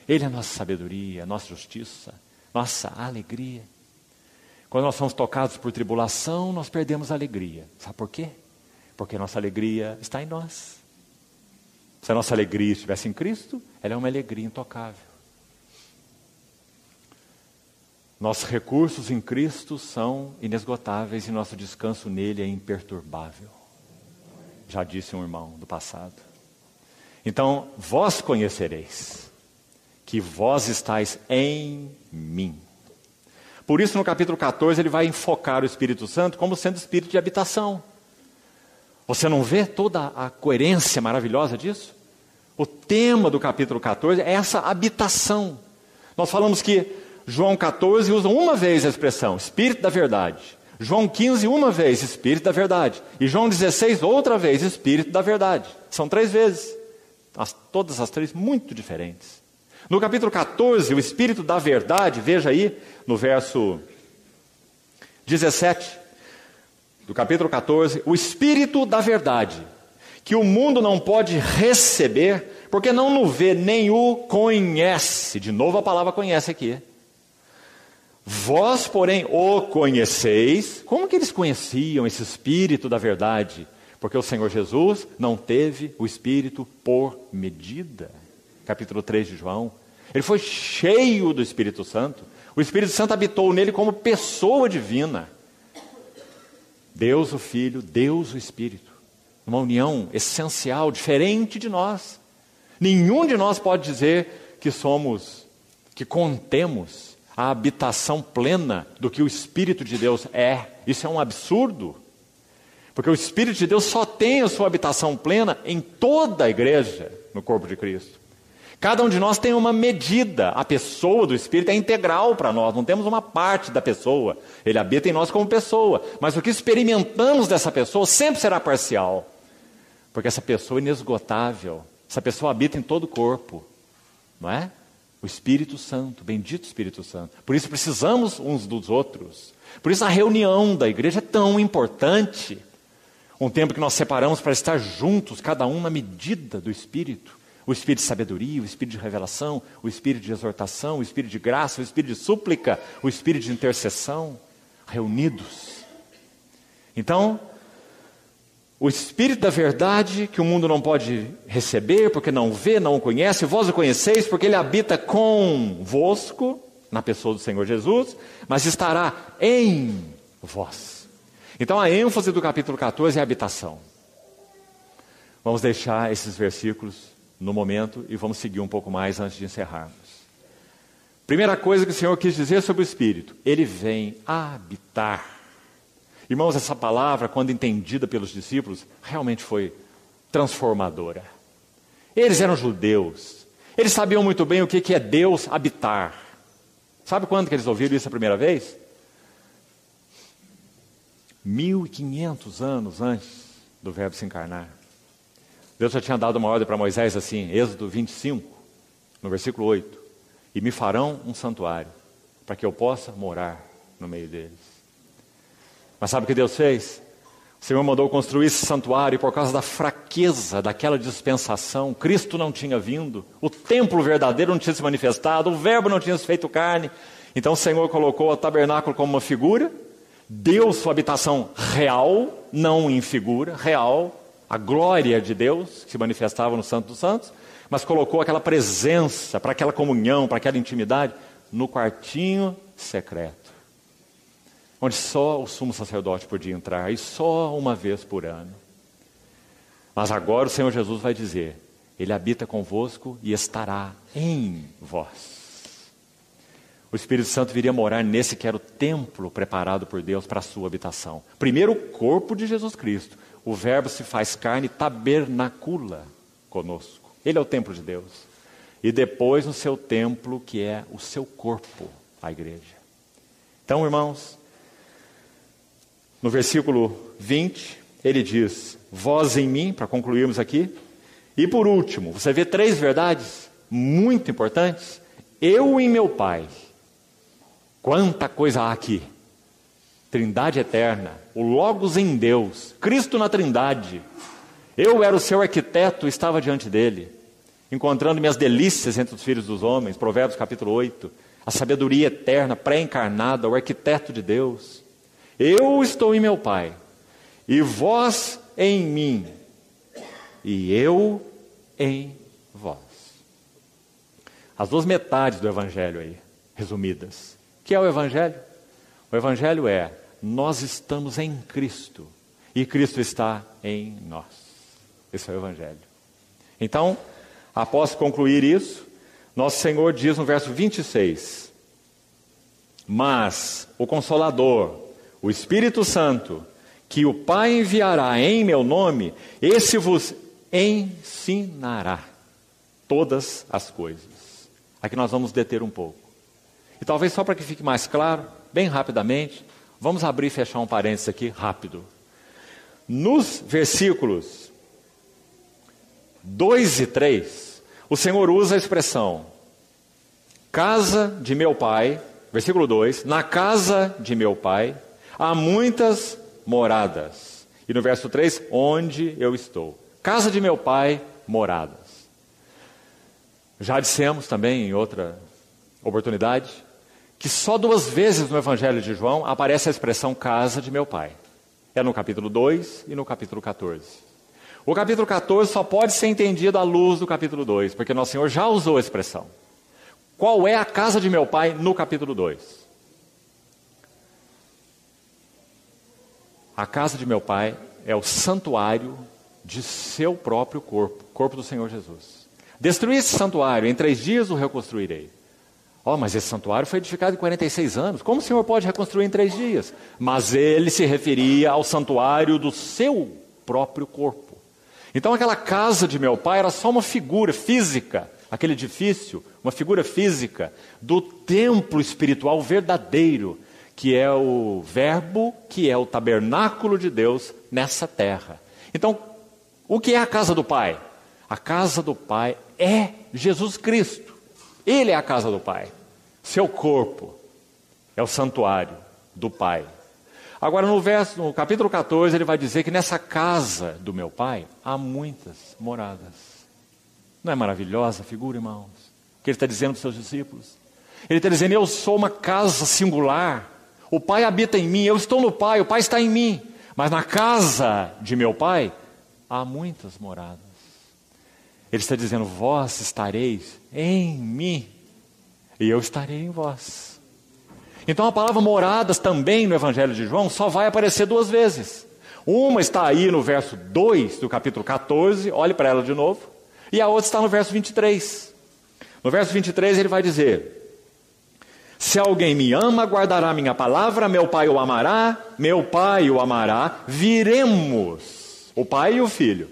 Speaker 1: Ele é nossa sabedoria, nossa justiça, nossa alegria. Quando nós somos tocados por tribulação, nós perdemos a alegria. Sabe por quê? Porque a nossa alegria está em nós. Se a nossa alegria estivesse em Cristo, ela é uma alegria intocável. Nossos recursos em Cristo são inesgotáveis e nosso descanso nele é imperturbável. Já disse um irmão do passado. Então, vós conhecereis que vós estáis em mim. Por isso, no capítulo 14, ele vai enfocar o Espírito Santo como sendo espírito de habitação. Você não vê toda a coerência maravilhosa disso? O tema do capítulo 14 é essa habitação. Nós falamos que João 14 usa uma vez a expressão Espírito da Verdade. João 15 uma vez Espírito da Verdade. E João 16 outra vez Espírito da Verdade. São 3 vezes. Todas as 3 muito diferentes. No capítulo 14, o Espírito da Verdade, veja aí no verso 17 do capítulo 14, o Espírito da Verdade, que o mundo não pode receber, porque não o vê nem o conhece. De novo a palavra conhece aqui. Vós, porém, o conheceis. Como que eles conheciam esse Espírito da Verdade? Porque o Senhor Jesus não teve o Espírito por medida. Capítulo 3 de João. Ele foi cheio do Espírito Santo. O Espírito Santo habitou nele como pessoa divina. Deus o Filho, Deus o Espírito. Uma união essencial, diferente de nós. Nenhum de nós pode dizer que contemos a habitação plena do que o Espírito de Deus é. Isso é um absurdo. Porque o Espírito de Deus só tem a sua habitação plena em toda a igreja, no corpo de Cristo. Cada um de nós tem uma medida. A pessoa do Espírito é integral para nós, não temos uma parte da pessoa. Ele habita em nós como pessoa. Mas o que experimentamos dessa pessoa sempre será parcial. Porque essa pessoa é inesgotável. Essa pessoa habita em todo o corpo. Não é? O Espírito Santo, bendito Espírito Santo. Por isso precisamos uns dos outros. Por isso a reunião da igreja é tão importante. Um tempo que nós separamos para estar juntos, cada um na medida do Espírito. O Espírito de sabedoria, o Espírito de revelação, o Espírito de exortação, o Espírito de graça, o Espírito de súplica, o Espírito de intercessão, reunidos. Então, o Espírito da Verdade, que o mundo não pode receber, porque não vê, não o conhece, vós o conheceis, porque ele habita convosco, na pessoa do Senhor Jesus, mas estará em vós. Então, a ênfase do capítulo 14 é a habitação. Vamos deixar esses versículos no momento e vamos seguir um pouco mais antes de encerrarmos. Primeira coisa que o Senhor quis dizer sobre o Espírito, ele vem habitar. Irmãos, essa palavra, quando entendida pelos discípulos, realmente foi transformadora. Eles eram judeus, eles sabiam muito bem o que é Deus habitar. Sabe quando que eles ouviram isso a primeira vez? 1500 anos antes do Verbo se encarnar. Deus já tinha dado uma ordem para Moisés assim, Êxodo 25, no versículo 8. E me farão um santuário, para que eu possa morar no meio deles. Mas sabe o que Deus fez? O Senhor mandou construir esse santuário e por causa da fraqueza daquela dispensação, Cristo não tinha vindo, o templo verdadeiro não tinha se manifestado, o Verbo não tinha se feito carne. Então o Senhor colocou o tabernáculo como uma figura, deu sua habitação real, não em figura, real, a glória de Deus que se manifestava no Santo dos Santos, mas colocou aquela presença, para aquela comunhão, para aquela intimidade, no quartinho secreto, onde só o sumo sacerdote podia entrar, e só uma vez por ano. Mas agora o Senhor Jesus vai dizer, ele habita convosco e estará em vós. O Espírito Santo viria morar nesse que era o templo preparado por Deus para a sua habitação. Primeiro o corpo de Jesus Cristo. O Verbo se faz carne e tabernacula conosco. Ele é o templo de Deus. E depois no seu templo, que é o seu corpo, a igreja. Então, irmãos, no versículo 20, ele diz, vós em mim, para concluirmos aqui. E por último, você vê 3 verdades muito importantes. Eu em meu Pai. Quanta coisa há aqui. Trindade eterna, o Logos em Deus, Cristo na Trindade. Eu era o seu arquiteto, estava diante dele, encontrando minhas delícias entre os filhos dos homens, Provérbios capítulo 8, a sabedoria eterna, pré-encarnada, o arquiteto de Deus. Eu estou em meu Pai, e vós em mim, e eu em vós. As 2 metades do Evangelho aí, resumidas. O que é o Evangelho? O Evangelho é, nós estamos em Cristo, e Cristo está em nós. Esse é o Evangelho. Então, após concluir isso, nosso Senhor diz no verso 26, mas o Consolador, o Espírito Santo, que o Pai enviará em meu nome, esse vos ensinará todas as coisas. Aqui nós vamos deter um pouco. E talvez só para que fique mais claro, bem rapidamente, vamos abrir e fechar um parênteses aqui rápido. Nos versículos 2 e 3, o Senhor usa a expressão casa de meu pai, versículo 2, na casa de meu pai há muitas moradas. E no verso 3, onde eu estou. Casa de meu pai, moradas. Já dissemos também em outra oportunidade que só 2 vezes no Evangelho de João aparece a expressão casa de meu pai. É no capítulo 2 e no capítulo 14. O capítulo 14 só pode ser entendido à luz do capítulo 2, porque Nosso Senhor já usou a expressão. Qual é a casa de meu pai no capítulo 2? A casa de meu pai é o santuário de seu próprio corpo, corpo do Senhor Jesus. Destruí esse santuário, em 3 dias o reconstruirei. Mas esse santuário foi edificado em 46 anos. Como o Senhor pode reconstruir em 3 dias? Mas ele se referia ao santuário do seu próprio corpo. Então aquela casa de meu pai era só uma figura física, aquele edifício, uma figura física do templo espiritual verdadeiro, que é o verbo, que é o tabernáculo de Deus nessa terra. Então, o que é a casa do Pai? A casa do Pai é Jesus Cristo. Ele é a casa do Pai. Seu corpo é o santuário do Pai. Agora no capítulo 14, ele vai dizer que nessa casa do meu Pai há muitas moradas. Não é maravilhosa a figura, irmãos? O que ele está dizendo para os seus discípulos? Ele está dizendo, eu sou uma casa singular. O Pai habita em mim, eu estou no Pai, o Pai está em mim. Mas na casa de meu Pai há muitas moradas. Ele está dizendo, vós estareis em mim e eu estarei em vós. Então a palavra moradas também no Evangelho de João só vai aparecer 2 vezes. Uma está aí no verso 2 do capítulo 14, olhe para ela de novo. E a outra está no verso 23. No verso 23 ele vai dizer, se alguém me ama, guardará minha palavra, meu Pai o amará, viremos, o Pai e o Filho,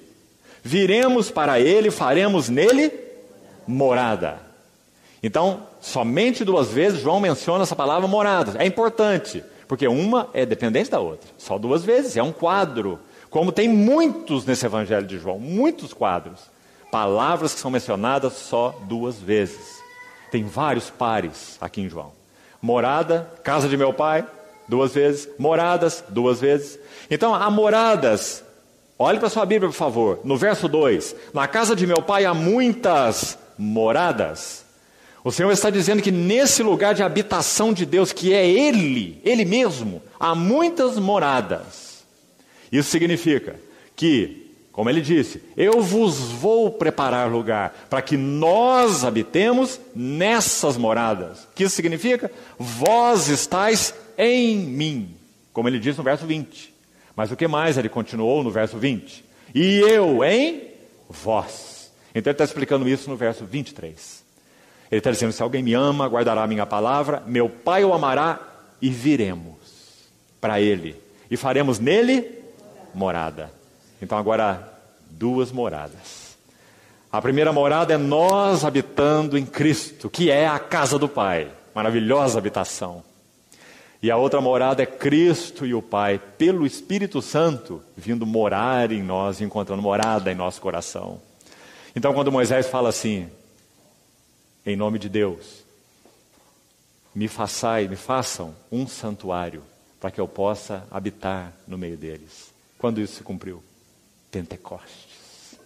Speaker 1: viremos para ele, faremos nele morada. Então, somente 2 vezes João menciona essa palavra morada. É importante, porque uma é dependente da outra. Só 2 vezes, é um quadro. Como tem muitos nesse Evangelho de João, muitos quadros. Palavras que são mencionadas só 2 vezes. Tem vários pares aqui em João. Morada, casa de meu pai, 2 vezes. Moradas, 2 vezes. Então, há moradas. Olhe para sua Bíblia, por favor. No verso 2. Na casa de meu pai há muitas moradas. O Senhor está dizendo que nesse lugar de habitação de Deus, que é Ele mesmo, há muitas moradas. Isso significa que, como Ele disse, eu vos vou preparar lugar para que nós habitemos nessas moradas. O que isso significa? Vós estáis em mim, como Ele diz no verso 20. Mas o que mais Ele continuou no verso 20? E eu em vós. Então Ele está explicando isso no verso 23. Ele está dizendo, se alguém me ama, guardará a minha palavra, meu Pai o amará e viremos para Ele. E faremos nele morada. Então agora, 2 moradas. A primeira morada é nós habitando em Cristo, que é a casa do Pai. Maravilhosa habitação. E a outra morada é Cristo e o Pai, pelo Espírito Santo, vindo morar em nós, encontrando morada em nosso coração. Então quando Moisés fala assim, em nome de Deus, me façam um santuário para que eu possa habitar no meio deles. Quando isso se cumpriu? Pentecostes.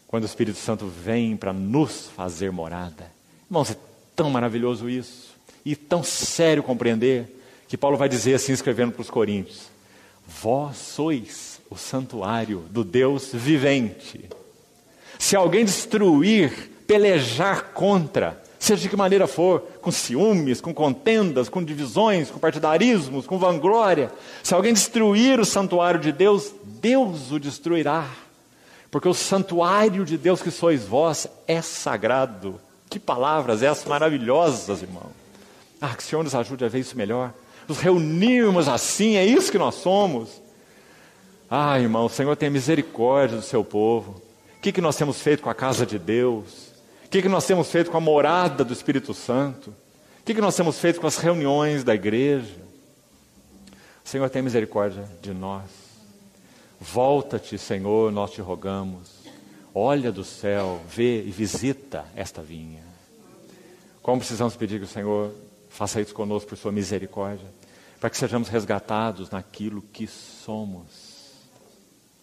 Speaker 1: Quando o Espírito Santo vem para nos fazer morada. Irmãos, é tão maravilhoso isso. E tão sério compreender, que Paulo vai dizer assim, escrevendo para os Coríntios, vós sois o santuário do Deus vivente. Se alguém destruir, pelejar contra, seja de que maneira for, com ciúmes, com contendas, com divisões, com partidarismos, com vanglória, se alguém destruir o santuário de Deus, Deus o destruirá. Porque o santuário de Deus que sois vós é sagrado. Que palavras essas maravilhosas, irmão. Que o Senhor nos ajude a ver isso melhor. Nos reunirmos assim, é isso que nós somos. Irmão, o Senhor tem misericórdia do seu povo. O que nós temos feito com a casa de Deus? O que nós temos feito com a morada do Espírito Santo? O que nós temos feito com as reuniões da igreja? O Senhor tem misericórdia de nós. Volta-te, Senhor, nós te rogamos. Olha do céu, vê e visita esta vinha. Como precisamos pedir que o Senhor faça isso conosco por sua misericórdia, para que sejamos resgatados naquilo que somos,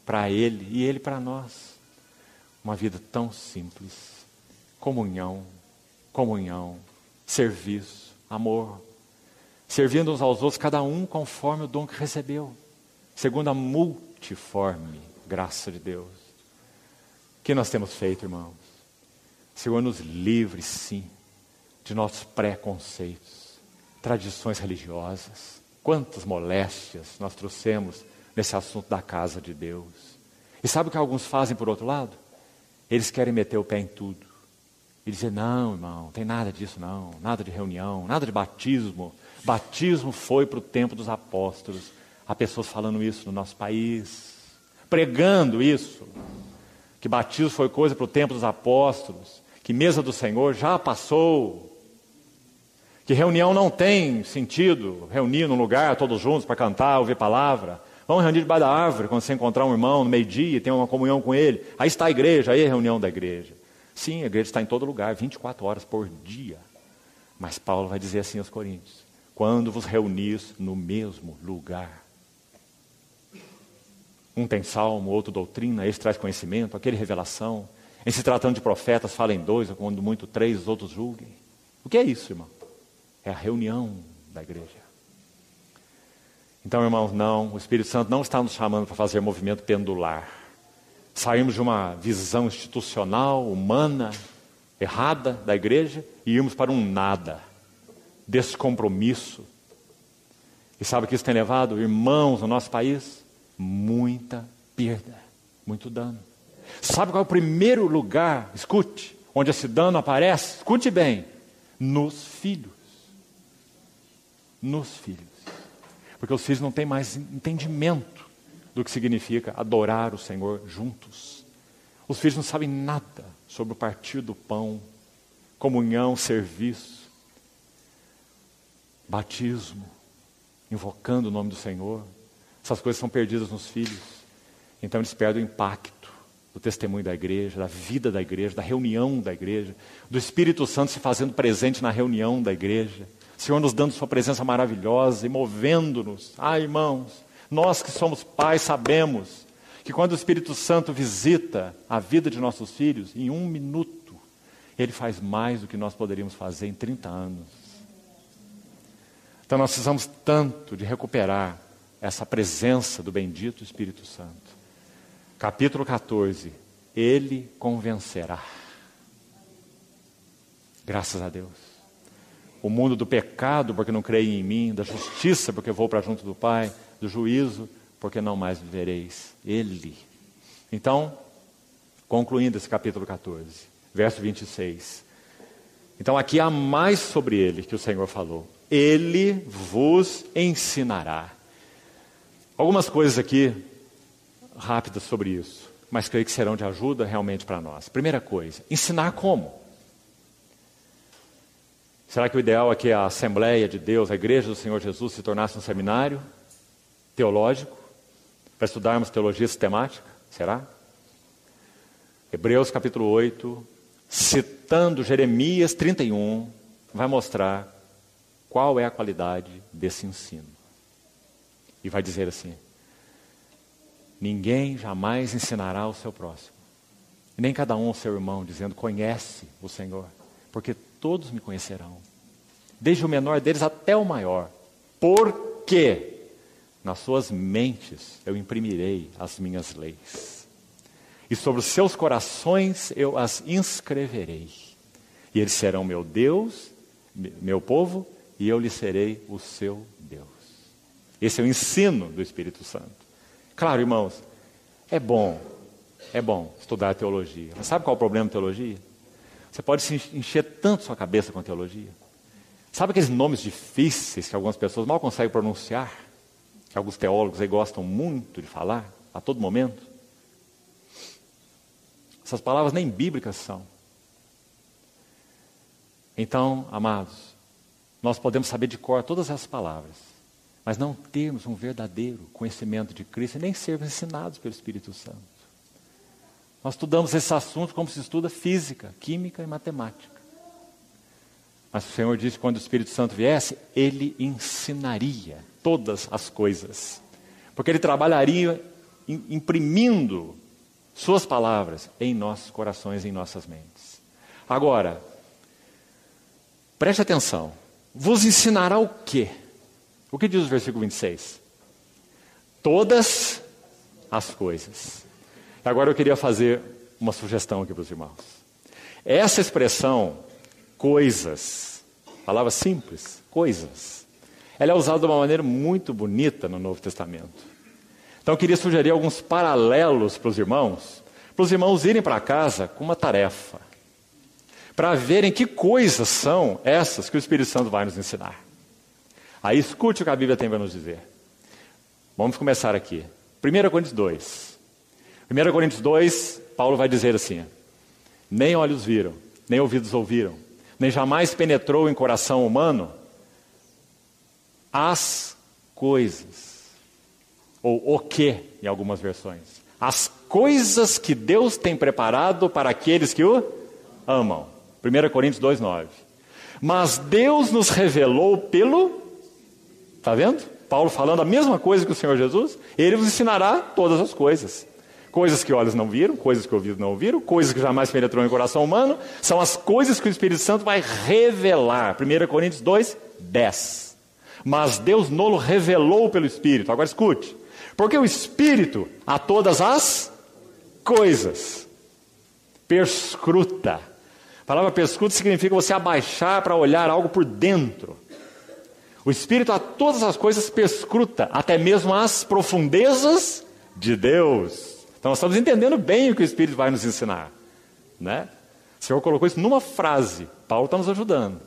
Speaker 1: para Ele e Ele para nós. Uma vida tão simples, comunhão, serviço, amor, servindo uns aos outros, cada um conforme o dom que recebeu, segundo a multiforme graça de Deus. O que nós temos feito, irmãos? O Senhor nos livre, sim, de nossos preconceitos, tradições religiosas. Quantas moléstias nós trouxemos nesse assunto da casa de Deus. E sabe o que alguns fazem por outro lado? Eles querem meter o pé em tudo. E dizer, não, irmão, não tem nada disso não, nada de reunião, nada de batismo. Batismo foi para o tempo dos apóstolos. Há pessoas falando isso no nosso país, pregando isso, que batismo foi coisa para o tempo dos apóstolos, que mesa do Senhor já passou, que reunião não tem sentido, reunir num lugar todos juntos para cantar, ouvir palavra. Vamos reunir debaixo da árvore, quando você encontrar um irmão no meio-dia e tem uma comunhão com ele. Aí está a igreja, aí é a reunião da igreja. Sim, a igreja está em todo lugar, 24 horas por dia. Mas Paulo vai dizer assim aos Coríntios, quando vos reunis no mesmo lugar. Um tem salmo, outro doutrina, esse traz conhecimento, aquele revelação. Em se tratando de profetas, falem dois, ou quando muito três, os outros julguem. O que é isso, irmão? É a reunião da igreja. Então, irmãos, não, o Espírito Santo não está nos chamando para fazer movimento pendular. Sairmos de uma visão institucional, humana, errada da igreja e irmos para um nada, descompromisso. E sabe o que isso tem levado, irmãos, no nosso país? Muita perda, muito dano. Sabe qual é o primeiro lugar, escute, onde esse dano aparece? Escute bem, nos filhos. Nos filhos. Porque os filhos não têm mais entendimento do que significa adorar o Senhor juntos. Os filhos não sabem nada sobre o partir do pão, comunhão, serviço, batismo, invocando o nome do Senhor. Essas coisas são perdidas nos filhos. Então eles perdem o impacto do testemunho da igreja, da vida da igreja, da reunião da igreja, do Espírito Santo se fazendo presente na reunião da igreja. O Senhor nos dando sua presença maravilhosa e movendo-nos. Irmãos, nós que somos pais sabemos que quando o Espírito Santo visita a vida de nossos filhos, em 1 minuto, Ele faz mais do que nós poderíamos fazer em 30 anos. Então nós precisamos tanto de recuperar essa presença do bendito Espírito Santo. Capítulo 14, Ele convencerá. Graças a Deus. O mundo do pecado, porque não creem em mim, da justiça, porque vou para junto do Pai, do juízo, porque não mais vivereis. Ele. Então, concluindo esse capítulo 14, verso 26. Então aqui há mais sobre Ele que o Senhor falou. Ele vos ensinará. Algumas coisas aqui, rápidas sobre isso, mas creio que serão de ajuda realmente para nós. Primeira coisa, ensinar como? Será que o ideal é que a Assembleia de Deus, a Igreja do Senhor Jesus, se tornasse um seminário teológico, para estudarmos teologia sistemática? Será? Hebreus capítulo 8, citando Jeremias 31, vai mostrar qual é a qualidade desse ensino. E vai dizer assim, ninguém jamais ensinará ao seu próximo, nem cada um ao seu irmão, dizendo, conhece o Senhor, porque todos me conhecerão, desde o menor deles até o maior, porque nas suas mentes eu imprimirei as minhas leis, e sobre os seus corações eu as inscreverei, e eles serão meu Deus, meu povo, e eu lhes serei o seu Deus. Esse é o ensino do Espírito Santo. Claro, irmãos, é bom é bom estudar teologia. Mas sabe qual é o problema da teologia? Você pode se encher tanto sua cabeça com a teologia. Sabe aqueles nomes difíceis que algumas pessoas mal conseguem pronunciar? Que alguns teólogos aí gostam muito de falar, a todo momento? Essas palavras nem bíblicas são. Então, amados, nós podemos saber de cor todas essas palavras, mas não termos um verdadeiro conhecimento de Cristo e nem sermos ensinados pelo Espírito Santo. Nós estudamos esses assuntos como se estuda física, química e matemática. Mas o Senhor disse que quando o Espírito Santo viesse, Ele ensinaria todas as coisas. Porque Ele trabalharia imprimindo Suas palavras em nossos corações e em nossas mentes. Agora, preste atenção. Vos ensinará o quê? O que diz o versículo 26? Todas as coisas. Agora eu queria fazer uma sugestão aqui para os irmãos. Essa expressão, coisas, palavra simples, coisas, ela é usada de uma maneira muito bonita no Novo Testamento. Então eu queria sugerir alguns paralelos para os irmãos irem para casa com uma tarefa, para verem que coisas são essas que o Espírito Santo vai nos ensinar. Aí escute o que a Bíblia tem para nos dizer. Vamos começar aqui. 1 Coríntios 2. 1 Coríntios 2, Paulo vai dizer assim: nem olhos viram, nem ouvidos ouviram, nem jamais penetrou em coração humano as coisas, ou o que, em algumas versões, as coisas que Deus tem preparado para aqueles que o amam. 1 Coríntios 2:9. Mas Deus nos revelou pelo... Está vendo? Paulo falando a mesma coisa que o Senhor Jesus. Ele vos ensinará todas as coisas. Coisas que olhos não viram, coisas que ouvidos não ouviram, coisas que jamais penetrou em coração humano. São as coisas que o Espírito Santo vai revelar. 1 Coríntios 2:10. Mas Deus nos revelou pelo Espírito. Agora escute. Porque o Espírito a todas as coisas perscruta. A palavra perscruta significa você abaixar para olhar algo por dentro. O Espírito a todas as coisas perscruta, até mesmo as profundezas de Deus. Então nós estamos entendendo bem o que o Espírito vai nos ensinar, né? O Senhor colocou isso numa frase. Paulo está nos ajudando.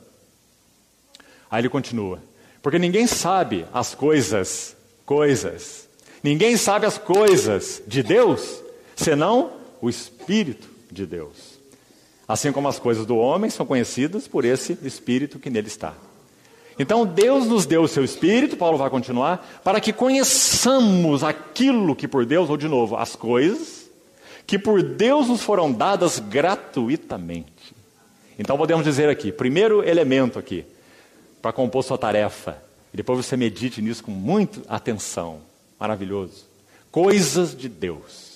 Speaker 1: Aí ele continua. Porque ninguém sabe as coisas. Ninguém sabe as coisas de Deus, senão o Espírito de Deus. Assim como as coisas do homem são conhecidas por esse Espírito que nele está. Então Deus nos deu o seu Espírito, Paulo vai continuar, para que conheçamos aquilo que por Deus, ou de novo, as coisas que por Deus nos foram dadas gratuitamente. Então podemos dizer aqui, primeiro elemento aqui, para compor sua tarefa, e depois você medite nisso com muita atenção. Maravilhoso. Coisas de Deus.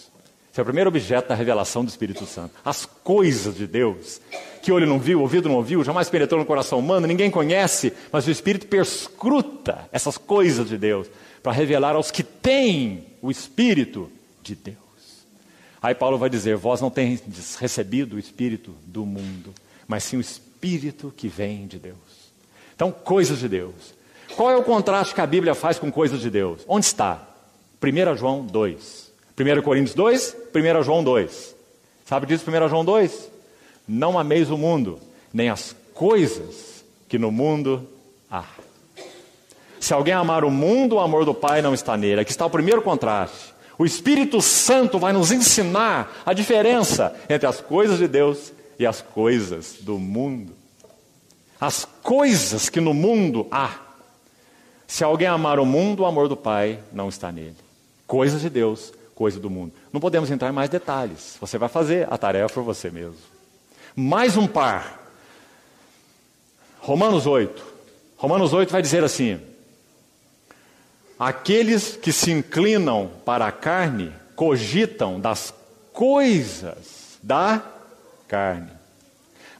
Speaker 1: Esse é o primeiro objeto da revelação do Espírito Santo. As coisas de Deus, que olho não viu, ouvido não ouviu, jamais penetrou no coração humano, ninguém conhece, mas o Espírito perscruta essas coisas de Deus, para revelar aos que têm o Espírito de Deus. Aí Paulo vai dizer, vós não tendes recebido o Espírito do mundo, mas sim o Espírito que vem de Deus. Então, coisas de Deus. Qual é o contraste que a Bíblia faz com coisas de Deus? Onde está? 1 João 2. 1 Coríntios 2, 1 João 2. Sabe disso 1 João 2? Não ameis o mundo, nem as coisas que no mundo há. Se alguém amar o mundo, o amor do Pai não está nele. Aqui está o primeiro contraste. O Espírito Santo vai nos ensinar a diferença entre as coisas de Deus e as coisas do mundo. As coisas que no mundo há. Se alguém amar o mundo, o amor do Pai não está nele. Coisas de Deus, coisas do mundo. Não podemos entrar em mais detalhes. Você vai fazer a tarefa por você mesmo. Mais um par. Romanos 8. Romanos 8 vai dizer assim: aqueles que se inclinam para a carne, cogitam das coisas da carne.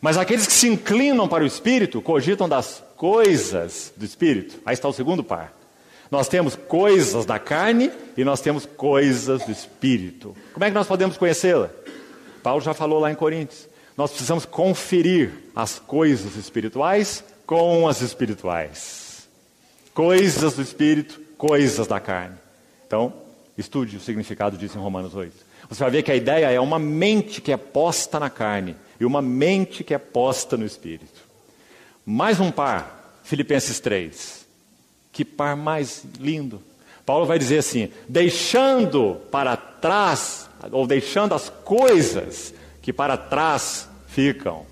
Speaker 1: Mas aqueles que se inclinam para o Espírito, cogitam das coisas do Espírito. Aí está o segundo par. Nós temos coisas da carne e nós temos coisas do Espírito. Como é que nós podemos conhecê-la? Paulo já falou lá em Coríntios. Nós precisamos conferir as coisas espirituais com as espirituais. Coisas do Espírito, coisas da carne. Então, estude o significado disso em Romanos 8. Você vai ver que a ideia é uma mente que é posta na carne e uma mente que é posta no Espírito. Mais um par, Filipenses 3. Que par mais lindo. Paulo vai dizer assim, deixando para trás, ou deixando as coisas que para trás ficam,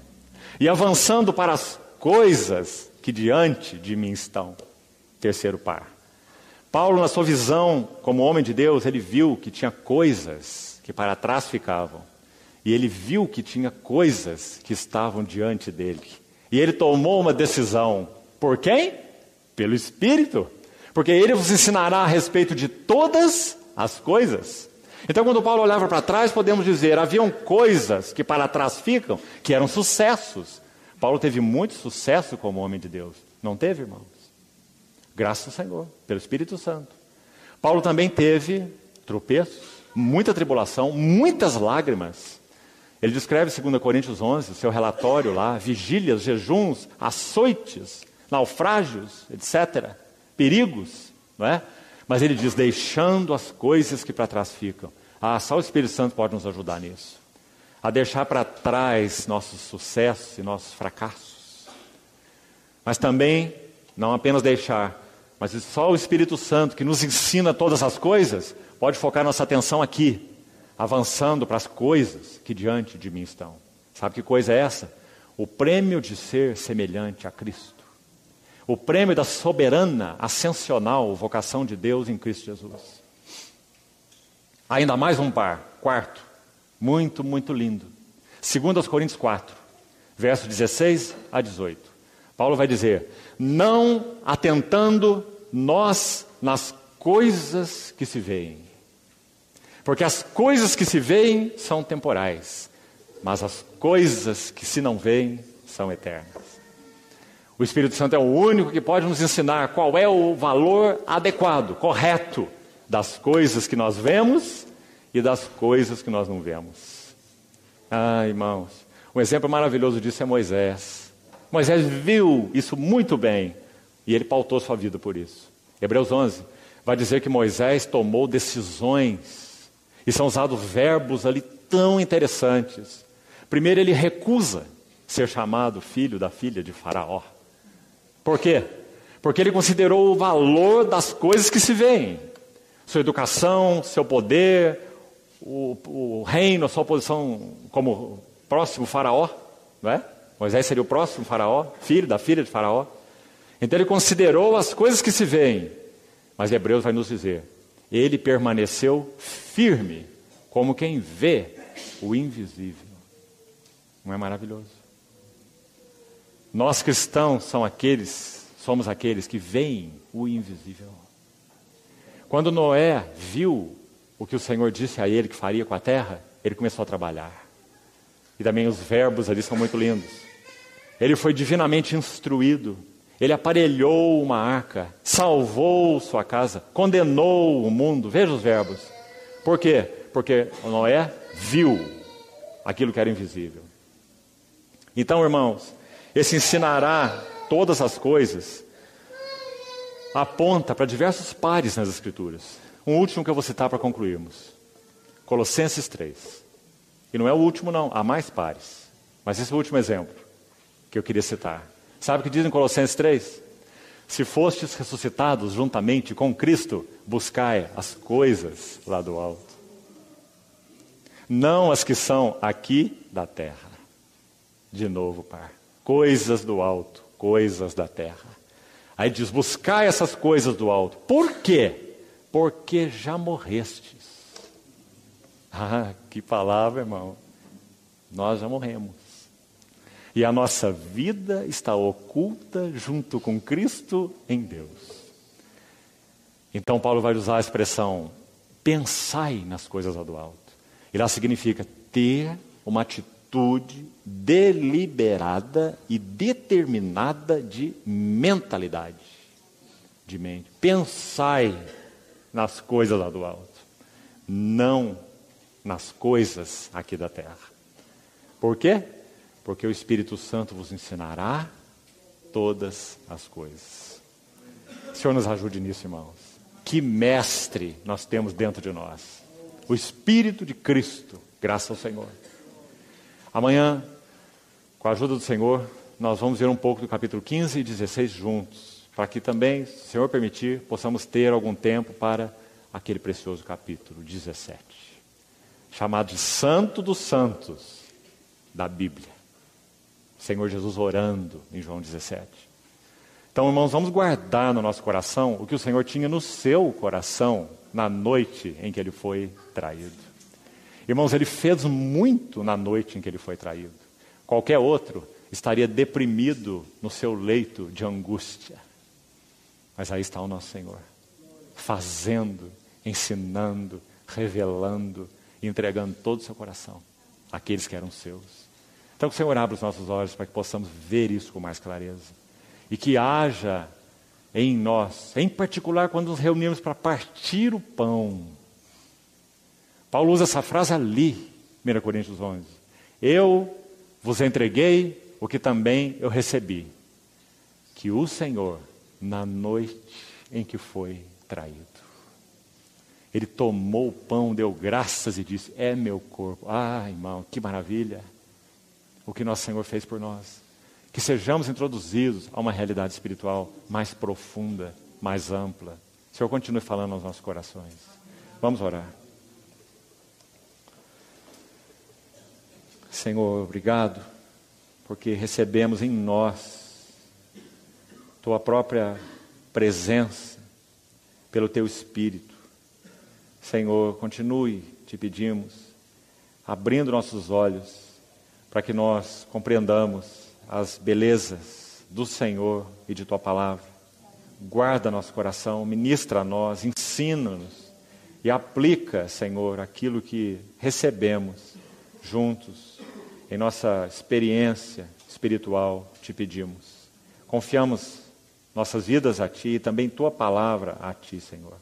Speaker 1: e avançando para as coisas que diante de mim estão. Terceiro par. Paulo, na sua visão como homem de Deus, ele viu que tinha coisas que para trás ficavam. E ele viu que tinha coisas que estavam diante dele. E ele tomou uma decisão. Por quem? Pelo Espírito. Porque ele vos ensinará a respeito de todas as coisas. Então, quando Paulo olhava para trás, podemos dizer, haviam coisas que para trás ficam, que eram sucessos. Paulo teve muito sucesso como homem de Deus. Não teve, irmãos? Graças ao Senhor, pelo Espírito Santo. Paulo também teve tropeços, muita tribulação, muitas lágrimas. Ele descreve em 2 Coríntios 11, seu relatório lá, vigílias, jejuns, açoites, naufrágios, etc., perigos, não é? Mas ele diz, deixando as coisas que para trás ficam. Só o Espírito Santo pode nos ajudar nisso. A deixar para trás nossos sucessos e nossos fracassos. Mas também, não apenas deixar, mas só o Espírito Santo que nos ensina todas as coisas, pode focar nossa atenção aqui, avançando para as coisas que diante de mim estão. Sabe que coisa é essa? O prêmio de ser semelhante a Cristo. O prêmio da soberana, ascensional vocação de Deus em Cristo Jesus. Ainda mais um par, quarto, muito, muito lindo. 2 Coríntios 4, versos 16 a 18. Paulo vai dizer, não atentando nós nas coisas que se veem. Porque as coisas que se veem são temporais, mas as coisas que se não veem são eternas. O Espírito Santo é o único que pode nos ensinar qual é o valor adequado, correto, das coisas que nós vemos e das coisas que nós não vemos. Irmãos, um exemplo maravilhoso disso é Moisés. Moisés viu isso muito bem e ele pautou sua vida por isso. Hebreus 11 vai dizer que Moisés tomou decisões e são usados verbos ali tão interessantes. Primeiro, ele recusa ser chamado filho da filha de Faraó. Por quê? Porque ele considerou o valor das coisas que se veem. Sua educação, seu poder, o reino, a sua posição como próximo faraó. Não é? Moisés seria o próximo faraó, filho da filha de Faraó. Então ele considerou as coisas que se veem. Mas Hebreus vai nos dizer, ele permaneceu firme, como quem vê o invisível. Não é maravilhoso? Nós cristãos somos aqueles que veem o invisível. Quando Noé viu o que o Senhor disse a ele que faria com a terra, ele começou a trabalhar. E também os verbos ali são muito lindos. Ele foi divinamente instruído. Ele aparelhou uma arca, salvou sua casa, condenou o mundo. Veja os verbos. Por quê? Porque Noé viu aquilo que era invisível. Então, irmãos, esse ensinará todas as coisas aponta para diversos pares nas Escrituras. Um último que eu vou citar para concluirmos. Colossenses 3. E não é o último não, há mais pares. Mas esse é o último exemplo que eu queria citar. Sabe o que diz em Colossenses 3? Se fostes ressuscitados juntamente com Cristo, buscai as coisas lá do alto. Não as que são aqui da terra. De novo, par. Coisas do alto, coisas da terra. Aí diz, buscai essas coisas do alto. Por quê? Porque já morrestes. Que palavra, irmão. Nós já morremos. E a nossa vida está oculta junto com Cristo em Deus. Então Paulo vai usar a expressão, pensai nas coisas lá do alto. E lá significa ter uma atitude deliberada e determinada de mentalidade, de mente. Pensai nas coisas lá do alto, não nas coisas aqui da terra. Por quê? Porque o Espírito Santo vos ensinará todas as coisas. O Senhor nos ajude nisso, irmãos. Que mestre nós temos dentro de nós. o Espírito de Cristo, graças ao Senhor. Amanhã, com a ajuda do Senhor, nós vamos ver um pouco do capítulo 15 e 16 juntos, para que também, se o Senhor permitir, possamos ter algum tempo para aquele precioso capítulo 17, chamado de Santo dos Santos da Bíblia. O Senhor Jesus orando em João 17. Então, irmãos, vamos guardar no nosso coração o que o Senhor tinha no seu coração na noite em que ele foi traído. Irmãos, ele fez muito na noite em que ele foi traído. Qualquer outro estaria deprimido no seu leito de angústia. Mas aí está o nosso Senhor, fazendo, ensinando, revelando, entregando todo o seu coração àqueles que eram seus. Então que o Senhor abra os nossos olhos para que possamos ver isso com mais clareza. E que haja em nós, em particular quando nos reunimos para partir o pão. Paulo usa essa frase ali, 1 Coríntios 11. Eu vos entreguei o que também eu recebi. Que o Senhor, na noite em que foi traído, ele tomou o pão, deu graças e disse, é meu corpo. Ah, irmão, que maravilha o que nosso Senhor fez por nós. Que sejamos introduzidos a uma realidade espiritual mais profunda, mais ampla. O Senhor continue falando aos nossos corações. Vamos orar. Senhor, obrigado, porque recebemos em nós Tua própria presença, pelo Teu Espírito. Senhor, continue, te pedimos, abrindo nossos olhos, para que nós compreendamos as belezas do Senhor e de Tua Palavra. Guarda nosso coração, ministra a nós, ensina-nos e aplica, Senhor, aquilo que recebemos juntos em nossa experiência espiritual, te pedimos. Confiamos nossas vidas a Ti e também Tua Palavra a Ti, Senhor.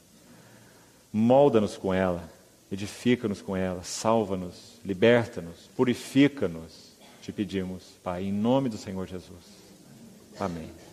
Speaker 1: Molda-nos com ela, edifica-nos com ela, salva-nos, liberta-nos, purifica-nos. Te pedimos, Pai, em nome do Senhor Jesus. Amém.